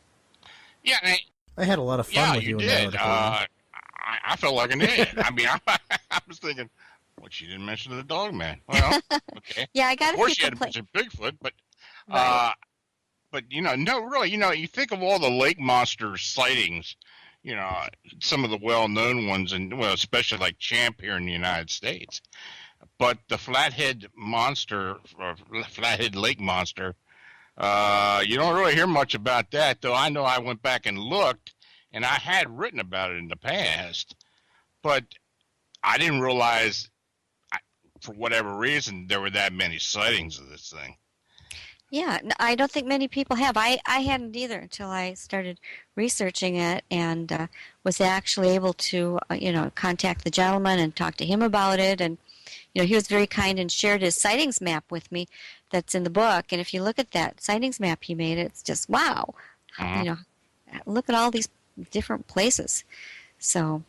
Yeah, I had a lot of fun yeah, with you you in that did. article. I felt like an idiot. I mean, I was thinking, well, she didn't mention the Dogman. Well, okay. Yeah, I got Of a course, few she had to mention Bigfoot, but Right. but no, really, you think of all the lake monster sightings, some of the well-known ones, and well, especially like Champ here in the United States. But the Flathead Monster, or Flathead Lake Monster, you don't really hear much about that. Though I know I went back and looked, and I had written about it in the past, but I didn't realize, for whatever reason, there were that many sightings of this thing. Yeah, I don't think many people have. I hadn't either until I started researching it, and was actually able to, contact the gentleman and talk to him about it. And, he was very kind and shared his sightings map with me that's in the book. And if you look at that sightings map he made, it's just, wow. Look at all these different places. So...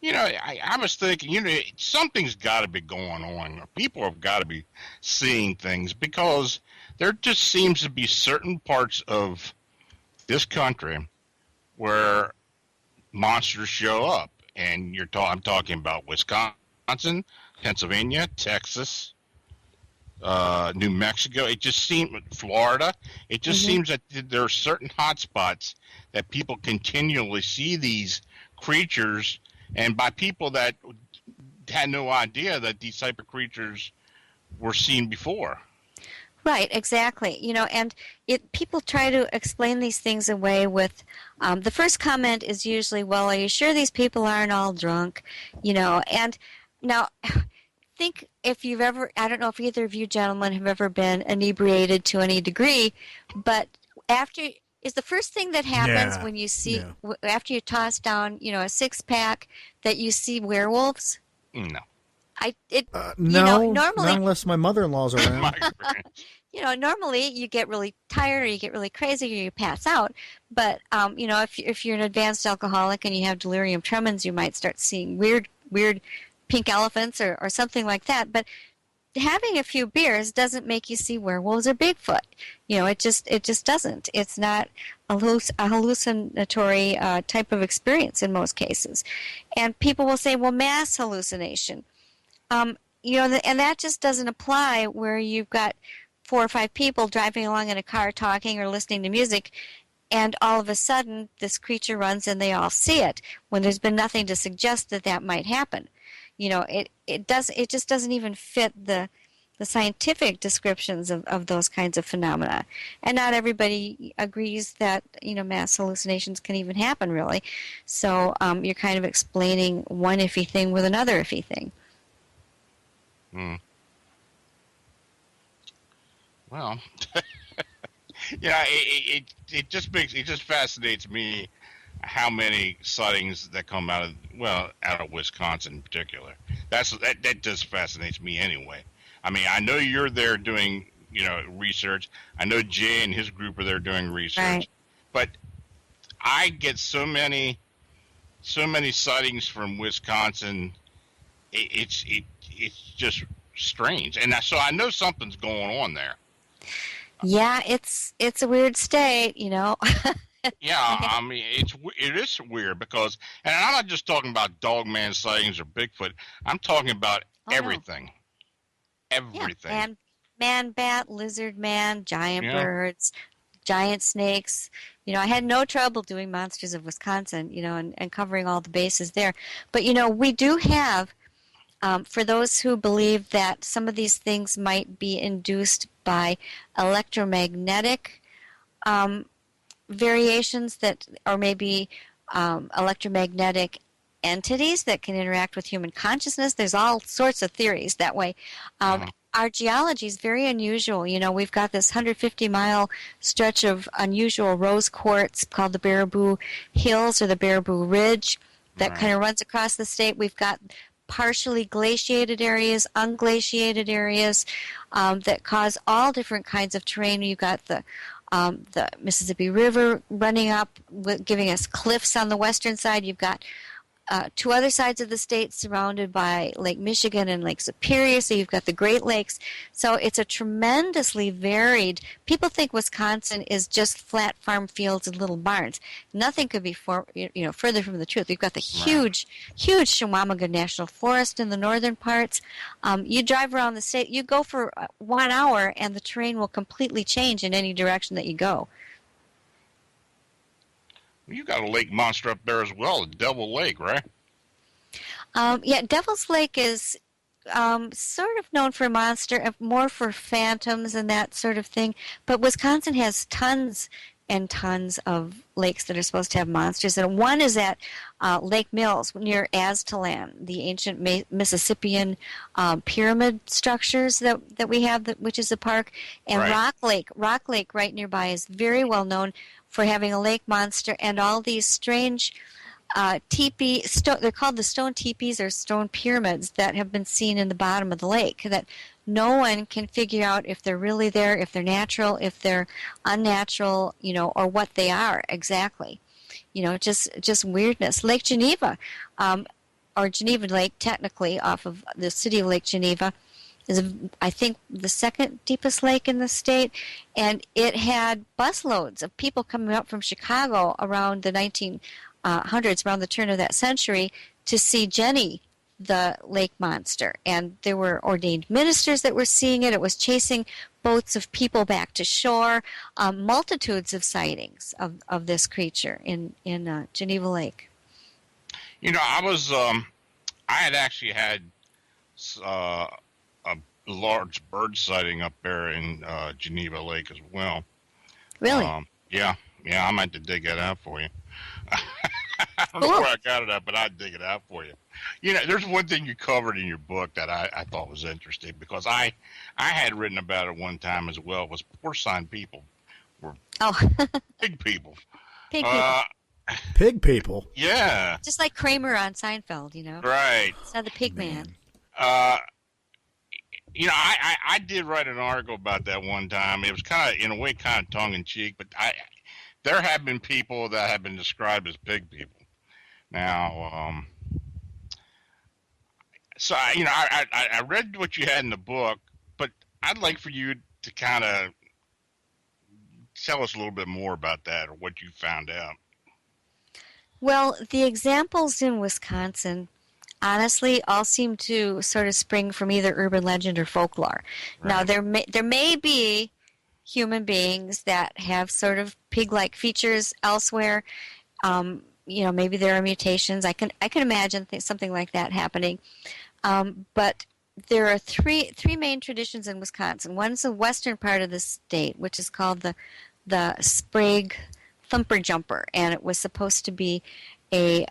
I was thinking, something's got to be going on. People have got to be seeing things, because there just seems to be certain parts of this country where monsters show up. And I'm talking about Wisconsin, Pennsylvania, Texas, New Mexico. It just seems, Florida. It just seems that there are certain hot spots that people continually see these creatures. And by people that had no idea that these type of creatures were seen before. Right, exactly. And people try to explain these things away with, the first comment is usually, well, are you sure these people aren't all drunk? And now, think if you've ever, I don't know if either of you gentlemen have ever been inebriated to any degree, but is the first thing that happens when you see, after you toss down, a 6-pack, that you see werewolves? No. No, normally, not unless my mother-in-law's around. Normally you get really tired, or you get really crazy, or you pass out. But if you're an advanced alcoholic and you have delirium tremens, you might start seeing weird pink elephants or something like that. But having a few beers doesn't make you see werewolves or Bigfoot. It just doesn't. It's not a hallucinatory type of experience in most cases. And people will say, well, mass hallucination. And that just doesn't apply where you've got 4 or 5 people driving along in a car talking or listening to music, and all of a sudden this creature runs and they all see it, when there's been nothing to suggest that might happen. It just doesn't even fit the scientific descriptions of those kinds of phenomena. And not everybody agrees that, mass hallucinations can even happen, really. So you're kind of explaining one iffy thing with another iffy thing. Well, it just fascinates me how many sightings that come out of Wisconsin in particular. That just fascinates me anyway. I mean, I know you're there doing, research. I know Jay and his group are there doing research. Right. But I get so many sightings from Wisconsin. It's just strange. And so I know something's going on there. Yeah, it's a weird state, Yeah, I mean, it is weird because, and I'm not just talking about Dogman sightings or Bigfoot. I'm talking about everything. No. Everything. Yeah, man, bat, lizard man, giant birds, giant snakes. I had no trouble doing Monsters of Wisconsin, and covering all the bases there. But, we do have, for those who believe that some of these things might be induced by electromagnetic variations or maybe electromagnetic entities that can interact with human consciousness. There's all sorts of theories that way. our geology is very unusual. You know, we've got this 150-mile stretch of unusual rose quartz called the Baraboo Hills or the Baraboo Ridge that kind of runs across the state. We've got partially glaciated areas, unglaciated areas that cause all different kinds of terrain. You've got the Mississippi River running up, giving us cliffs on the western side. You've got two other sides of the state surrounded by Lake Michigan and Lake Superior, so you've got the Great Lakes. So it's a tremendously varied. People think Wisconsin is just flat farm fields and little barns. Nothing could be further from the truth. You've got the huge Chequamegon National Forest in the northern parts. You drive around the state, you go for 1 hour, and the terrain will completely change in any direction that you go. You got a lake monster up there as well, Devil Lake, right? Yeah, Devil's Lake is sort of known for monster, more for phantoms and that sort of thing. But Wisconsin has tons and tons of lakes that are supposed to have monsters. And one is at Lake Mills near Aztalan, the ancient Mississippian pyramid structures that we have, which is a park. And Rock Lake right nearby is very well known for having a lake monster and all these strange teepee, they're called the stone teepees or stone pyramids that have been seen in the bottom of the lake that no one can figure out if they're really there, if they're natural, if they're unnatural, or what they are exactly. Just weirdness. Lake Geneva, or Geneva Lake, technically, off of the city of Lake Geneva, is, I think, the second deepest lake in the state, and it had busloads of people coming up from Chicago around the 1900s, around the turn of that century, to see Jenny, the lake monster. And there were ordained ministers that were seeing it. It was chasing boats of people back to shore. Multitudes of sightings of this creature in Geneva Lake. I had actually had a large bird sighting up there in Geneva Lake as well. Really? Yeah, I meant to dig that out for you. I don't know where I got it at, but I'd dig it out for you. There's one thing you covered in your book that I thought was interesting, because I had written about it one time as well, was porcine people were pig people. Pig people. Pig people? Yeah. Just like Kramer on Seinfeld, Right. It's not the pig man. I did write an article about that one time. It was kind of, in a way, kind of tongue-in-cheek, but there have been people that have been described as pig people. Now, so I read what you had in the book, but I'd like for you to kind of tell us a little bit more about that, or what you found out. Well, the examples in Wisconsin honestly all seem to sort of spring from either urban legend or folklore. Right. Now, there may be human beings that have sort of pig-like features elsewhere. Maybe there are mutations. I can imagine something like that happening. But there are three main traditions in Wisconsin. One's the western part of the state, which is called the Sprague Thumper Jumper, and it was supposed to be a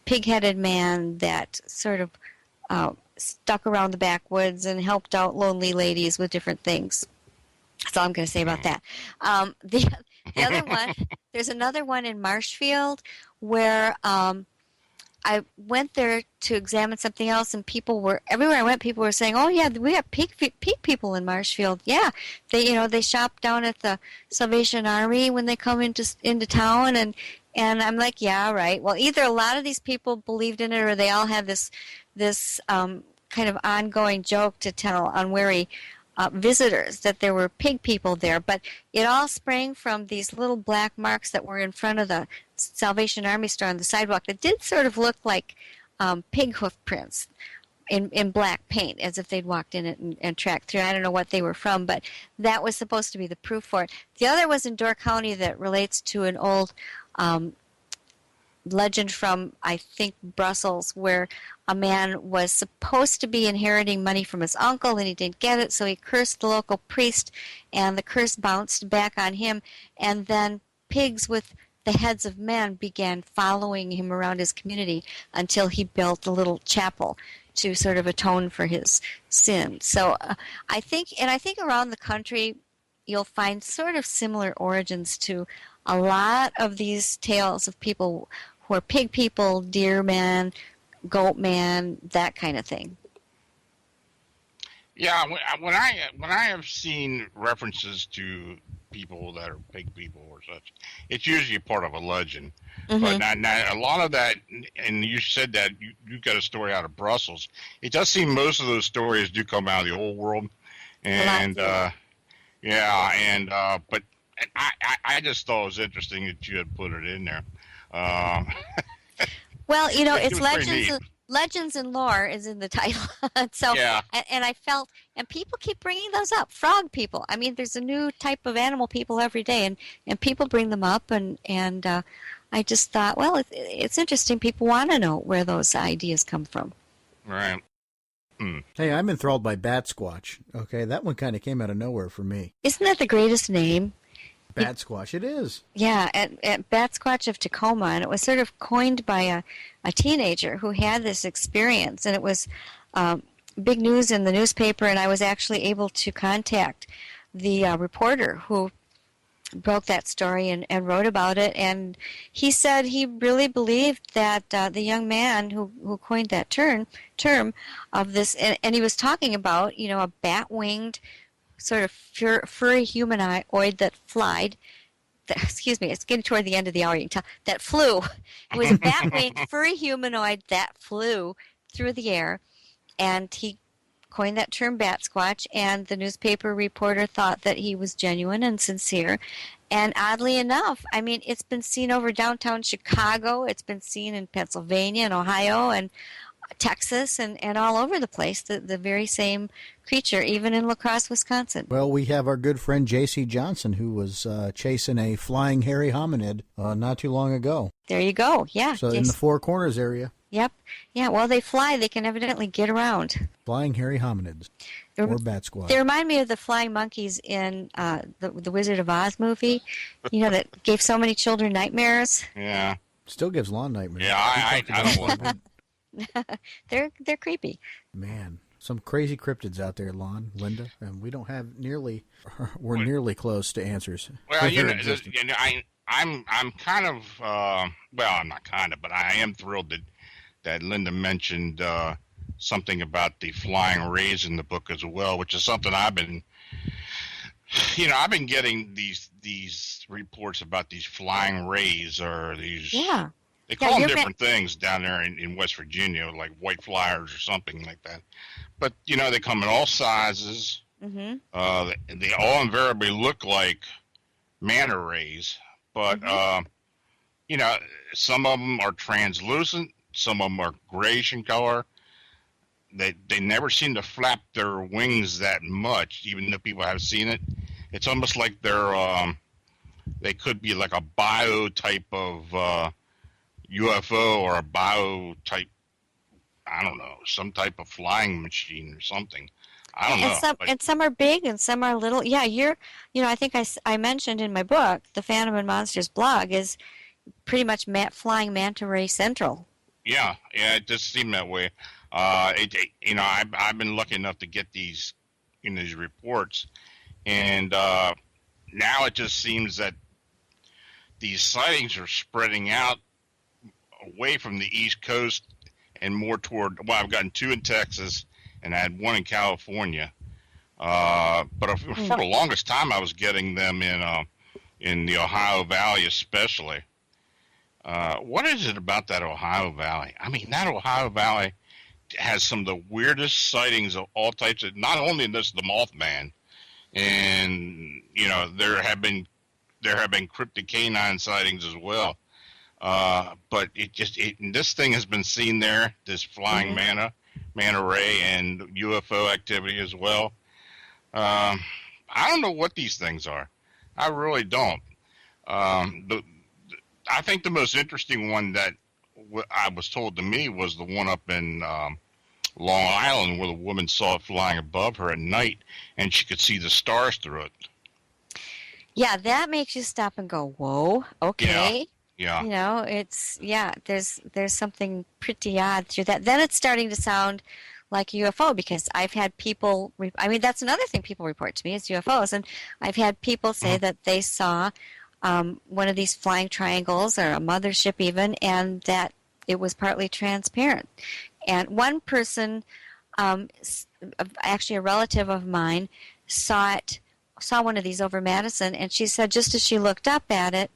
pig-headed man that sort of stuck around the backwoods and helped out lonely ladies with different things. That's all I'm going to say about that. The other one, there's another one in Marshfield where I went there to examine something else, and everywhere I went, people were saying, "Oh yeah, we have pig people in Marshfield." Yeah, they shop down at the Salvation Army when they come into town, and I'm like, yeah, right. Well, either a lot of these people believed in it, or they all had this kind of ongoing joke to tell unwary visitors that there were pig people there. But it all sprang from these little black marks that were in front of the Salvation Army store on the sidewalk that did sort of look like pig hoof prints in black paint, as if they'd walked in it and tracked through. I don't know what they were from, but that was supposed to be the proof for it. The other was in Door County that relates to an old legend from, I think, Brussels, where a man was supposed to be inheriting money from his uncle, and he didn't get it, so he cursed the local priest, and the curse bounced back on him, and then pigs with the heads of men began following him around his community until he built a little chapel to sort of atone for his sin. So I think around the country you'll find sort of similar origins to a lot of these tales of people who are pig people, deer man, goat man, that kind of thing. Yeah, when I have seen references to people that are pig people or such, it's usually part of a legend. Mm-hmm. But now, a lot of that, and you said that you got a story out of Brussels. It does seem most of those stories do come out of the old world, and but I just thought it was interesting that you had put it in there. Well, you know, It it's was pretty neat. Legends and lore is in the title. So, Yeah. and I felt, and people keep bringing those up. Frog people. I mean, there's a new type of animal people every day, and people bring them up, and I just thought, well, it's interesting. People want to know where those ideas come from. Right. Hey, I'm enthralled by Bat Squatch. Okay, that one kind of came out of nowhere for me. Isn't that the greatest name? Bat Squatch, it is. Yeah, at Bat Squatch of Tacoma, and it was sort of coined by a teenager who had this experience, and it was big news in the newspaper, and I was actually able to contact the reporter who broke that story and wrote about it, and he said he really believed that the young man who coined that term of this, and he was talking about, you know, a bat-winged sort of furry humanoid that flied. Excuse me, it's getting toward the end of the hour. You can tell that flew. It was a bat-winged furry humanoid that flew through the air, and he coined that term Bat Squatch. And the newspaper reporter thought that he was genuine and sincere. And oddly enough, I mean, it's been seen over downtown Chicago. It's been seen in Pennsylvania and Ohio and Texas and all over the place, the very same creature, even in La Crosse, Wisconsin. Well, we have our good friend J.C. Johnson, who was chasing a flying hairy hominid not too long ago. There you go, yeah. So in the Four Corners area. Yep. Yeah, well, they fly. They can evidently get around. Flying hairy hominids. Or Bat Squatch. They remind me of the flying monkeys in the Wizard of Oz movie, you know, that gave so many children nightmares. Yeah. Still gives Lon nightmares. Yeah, I don't want that. They're creepy. Man, some crazy cryptids out there, Lon, Linda, and we don't have nearly close to answers. Well, you know, I'm kind of well, I'm not kind of, but I am thrilled that Linda mentioned something about the flying rays in the book as well, which is something I've been getting these reports about these flying rays or these. Yeah. They call them different things down there in West Virginia, like white flyers or something like that. But, you know, they come in all sizes. Mm-hmm. They all invariably look like manta rays. But, you know, some of them are translucent. Some of them are grayish in color. They never seem to flap their wings that much, even though people have seen it. It's almost like they could be like a bio type of UFO or a bio type, I don't know, some type of flying machine or something. I don't know. And some are big and some are little. Yeah, I think I mentioned in my book, the Phantom and Monsters blog is pretty much flying manta ray central. Yeah, it just seemed that way. I've been lucky enough to get these reports, and now it just seems that these sightings are spreading out away from the East Coast and more toward. Well, I've gotten 2 in Texas, and I had 1 in California. But for the longest time, I was getting them in the Ohio Valley, especially. What is it about that Ohio Valley? I mean, that Ohio Valley has some of the weirdest sightings of all types. Of, not only this, the Mothman, and there have been cryptid canine sightings as well. But this thing has been seen there. This flying manta ray, and UFO activity as well. I don't know what these things are. I really don't. I think the most interesting one that I was told to me was the one up in Long Island, where the woman saw it flying above her at night, and she could see the stars through it. Yeah, that makes you stop and go, whoa, okay. Yeah. You know, there's something pretty odd through that. Then it's starting to sound like UFO because I've had people. I mean, that's another thing people report to me is UFOs, and I've had people say that they saw one of these flying triangles or a mothership even, and that it was partly transparent. And one person, actually a relative of mine, saw one of these over Madison, and she said just as she looked up at it,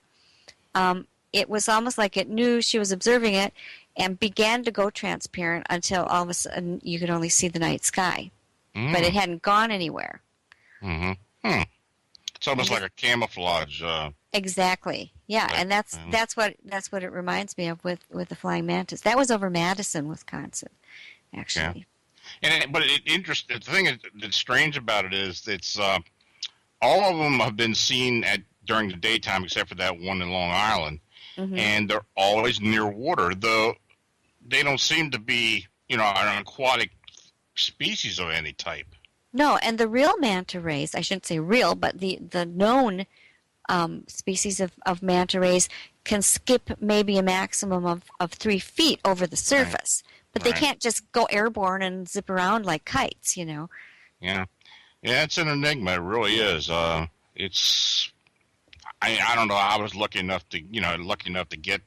it was almost like it knew she was observing it and began to go transparent until all of a sudden you could only see the night sky. But it hadn't gone anywhere. It's almost like a camouflage. Exactly. Yeah, and that's what it reminds me of with the flying mantis. That was over Madison, Wisconsin, actually. Yeah. The thing that's strange about it is it's all of them have been seen during the daytime except for that one in Long Island, and they're always near water. Though they don't seem to be, an aquatic species of any type. No, and the real manta rays, I shouldn't say real, but the known species of manta rays can skip maybe a maximum of 3 feet over the surface. Right. But they can't just go airborne and zip around like kites, Yeah. Yeah, it's an enigma. It really is. It's, I don't know. I was lucky enough to get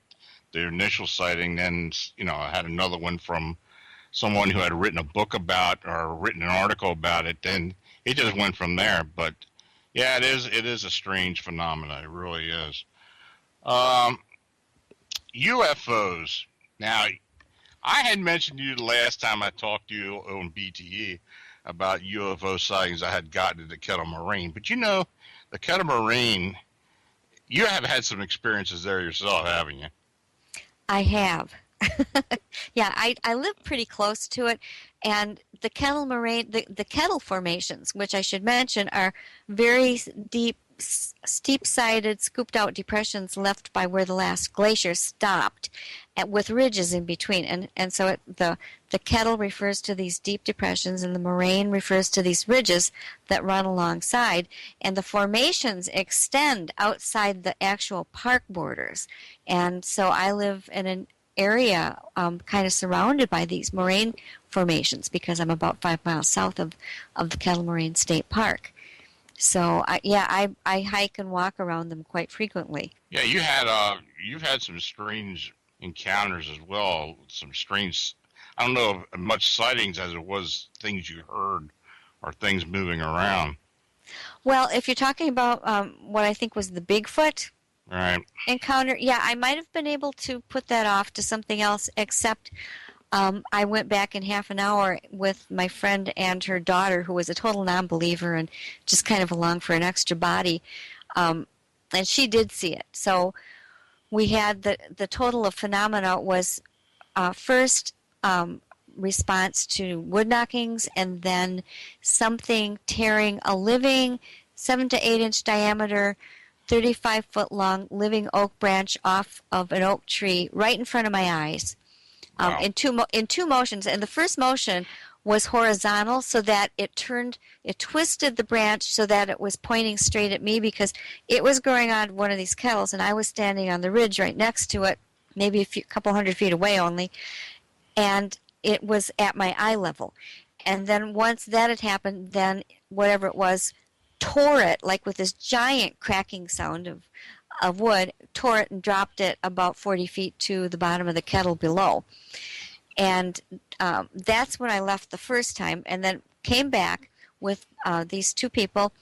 the initial sighting. Then, I had another one from someone who had written a book about or written an article about it. Then it just went from there. But yeah, it is a strange phenomenon. It really is. UFOs. Now, I had mentioned to you the last time I talked to you on BTE about UFO sightings I had gotten at the Kettle Moraine. But the Kettle Moraine, you have had some experiences there yourself, haven't you? I have. Yeah, I live pretty close to it, and the Kettle Moraine, the Kettle formations, which I should mention are very deep, steep-sided, scooped-out depressions left by where the last glacier stopped, with ridges in between. And so the Kettle refers to these deep depressions, and the moraine refers to these ridges that run alongside. And the formations extend outside the actual park borders. And so I live in an area kind of surrounded by these moraine formations because I'm about 5 miles south of the Kettle Moraine State Park. So I hike and walk around them quite frequently. Yeah, you've had some strange encounters as well. Some strange, I don't know if much sightings as it was things you heard or things moving around. Well, if you're talking about what I think was the Bigfoot encounter, yeah, I might have been able to put that off to something else, except I went back in half an hour with my friend and her daughter, who was a total non-believer and just kind of along for an extra body, and she did see it. So we had the total of phenomena was first response to wood knockings, and then something tearing a living 7 to 8 inch diameter, 35-foot long living oak branch off of an oak tree right in front of my eyes. Wow. In two motions, and the first motion was horizontal, so that it twisted the branch so that it was pointing straight at me because it was growing on one of these kettles, and I was standing on the ridge right next to it, maybe a couple hundred feet away only, and it was at my eye level. And then once that had happened, then whatever it was tore it, like with this giant cracking sound of wood, tore it and dropped it about 40 feet to the bottom of the kettle below. And that's when I left the first time, and then came back with these two people,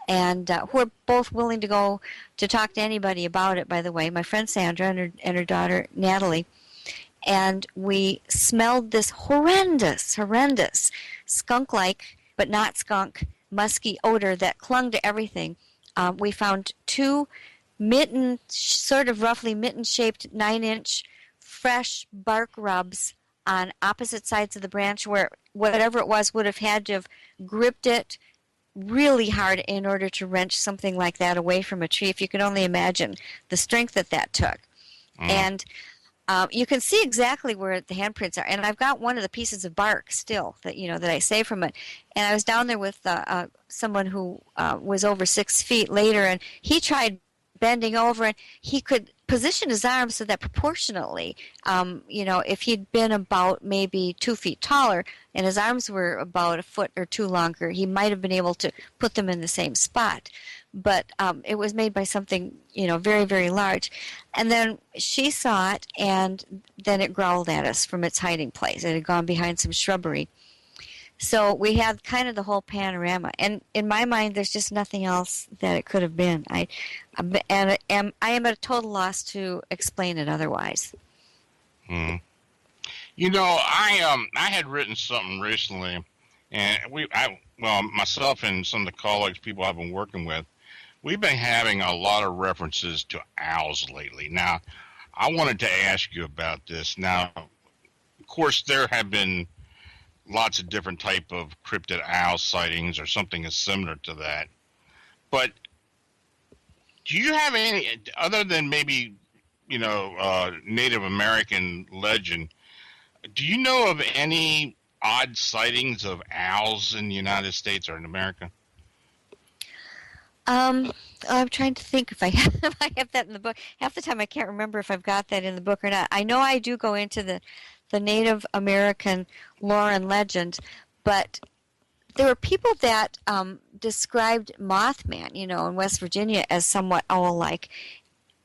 and who are both willing to go to talk to anybody about it, by the way, my friend Sandra and her daughter Natalie. And we smelled this horrendous skunk-like, but not skunk, musky odor that clung to everything. We found two sort of roughly mitten-shaped 9-inch fresh bark rubs on opposite sides of the branch, where whatever it was would have had to have gripped it really hard in order to wrench something like that away from a tree. If you can only imagine the strength that took. And you can see exactly where the handprints are. And I've got one of the pieces of bark still that I saved from it. And I was down there with someone who was over 6 feet later, and he tried bending over, and he could positioned his arms so that proportionately, if he'd been about maybe 2 feet taller and his arms were about a foot or two longer, he might have been able to put them in the same spot. But it was made by something, very, very large. And then she saw it, and then it growled at us from its hiding place. It had gone behind some shrubbery. So we had kind of the whole panorama. And in my mind, there's just nothing else that it could have been. I am at a total loss to explain it otherwise. Hmm. I had written something recently, and myself and some of the colleagues, people I've been working with, we've been having a lot of references to owls lately. Now, I wanted to ask you about this. Now, of course, there have been lots of different type of cryptid owl sightings or something as similar to that. But do you have any, other than maybe, Native American legend, do you know of any odd sightings of owls in the United States or in America? I'm trying to think if I have that in the book. Half the time I can't remember if I've got that in the book or not. I know I do go into the Native American lore and legend, but there were people that described Mothman, in West Virginia as somewhat owl-like.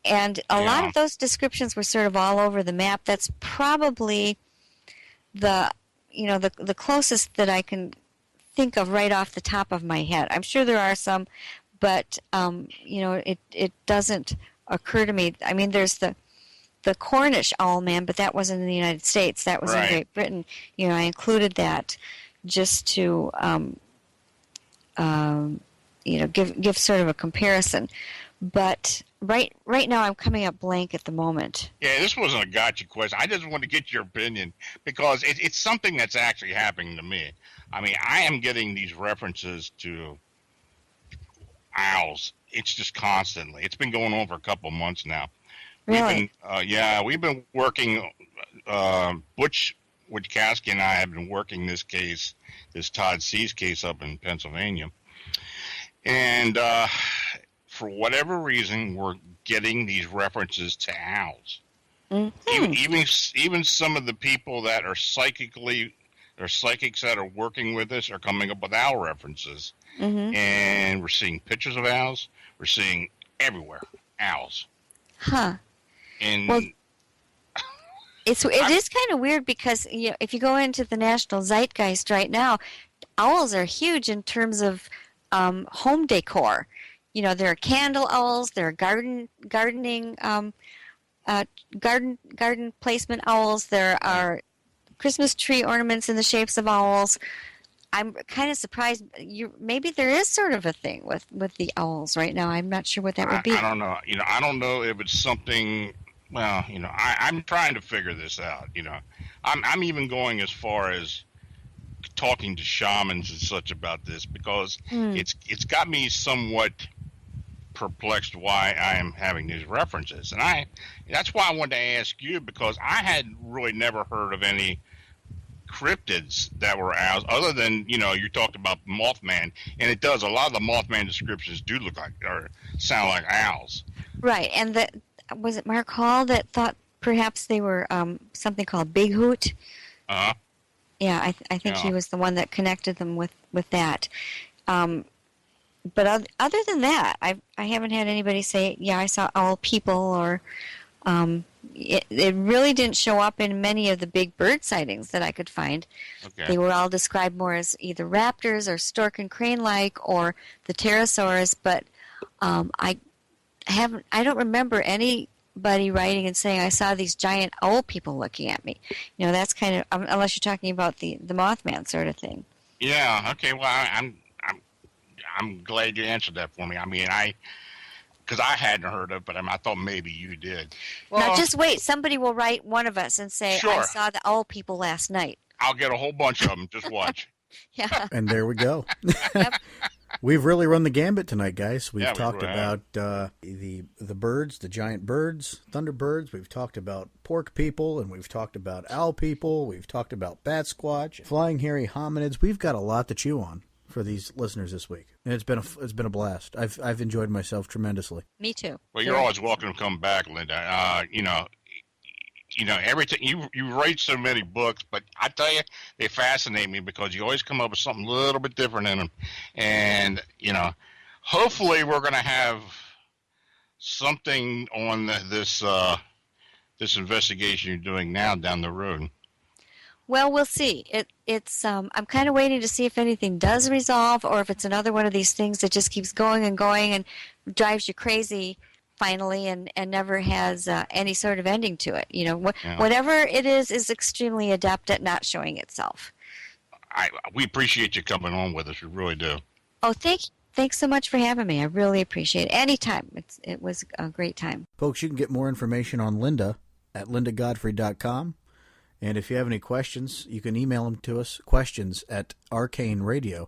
And a lot of those descriptions were sort of all over the map. That's probably the closest that I can think of right off the top of my head. I'm sure there are some, but it doesn't occur to me. I mean, there's the Cornish owl man, but that wasn't in the United States. That was in Great Britain. I included that just to give sort of a comparison. But right now I'm coming up blank at the moment. Yeah, this wasn't a gotcha question. I just want to get your opinion because it's something that's actually happening to me. I mean, I am getting these references to owls. It's just constantly. It's been going on for a couple of months now. Really? We've been working. Butch Wojtkowski and I have been working this Todd C's case up in Pennsylvania, and for whatever reason, we're getting these references to owls. Mm-hmm. Even some of the people that are psychics that are working with us are coming up with owl references, and we're seeing pictures of owls. We're seeing everywhere owls. Huh. And well, it is kind of weird because if you go into the national zeitgeist right now, owls are huge in terms of home decor. There are candle owls, there are garden placement owls, there are Christmas tree ornaments in the shapes of owls. I'm kind of surprised. Maybe there is sort of a thing with the owls right now. I'm not sure what that would be. I don't know. I don't know if it's something. Well, I'm trying to figure this out. I'm even going as far as talking to shamans and such about this because it's got me somewhat perplexed why I am having these references, and that's why I wanted to ask you because I had really never heard of any cryptids that were owls other than you talked about Mothman, and it does. A lot of the Mothman descriptions do look like or sound like owls. Right, and was it Mark Hall that thought perhaps they were something called Big Hoot? Yeah, I think he was the one that connected them with that. But other than that, I haven't had anybody say, yeah, I saw owl people, or it really didn't show up in many of the big bird sightings that I could find. Okay. They were all described more as either raptors or stork and crane-like or the pterosaurs, but I don't remember anybody writing and saying I saw these giant owl people looking at me. That's kind of unless you're talking about the Mothman sort of thing. Yeah. Okay. Well, I'm glad you answered that for me. I mean, because I hadn't heard of it, but I thought maybe you did. Well, now, just wait. Somebody will write one of us and say, sure. I saw the owl people last night. I'll get a whole bunch of them. Just watch. Yeah. And there we go. Yep. We've really run the gambit tonight, guys. We've talked about the birds, the giant birds, thunderbirds. We've talked about pork people, and we've talked about owl people. We've talked about bat squatch, flying hairy hominids. We've got a lot to chew on for these listeners this week. And it's been a blast. I've enjoyed myself tremendously. Me too. Well, you're always welcome to come back, Linda. Everything you write so many books, but I tell you, they fascinate me because you always come up with something a little bit different in them. And hopefully we're going to have something on this investigation you're doing now down the road. Well, we'll see. I'm kind of waiting to see if anything does resolve, or if it's another one of these things that just keeps going and going and drives you crazy finally, and never has any sort of ending to it. Whatever it is extremely adept at not showing itself. We appreciate you coming on with us. We really do. Oh, thanks so much for having me. I really appreciate it. Anytime. It was a great time. Folks, you can get more information on Linda at lindagodfrey.com. And if you have any questions, you can email them to us, questions@arcaneradio.com.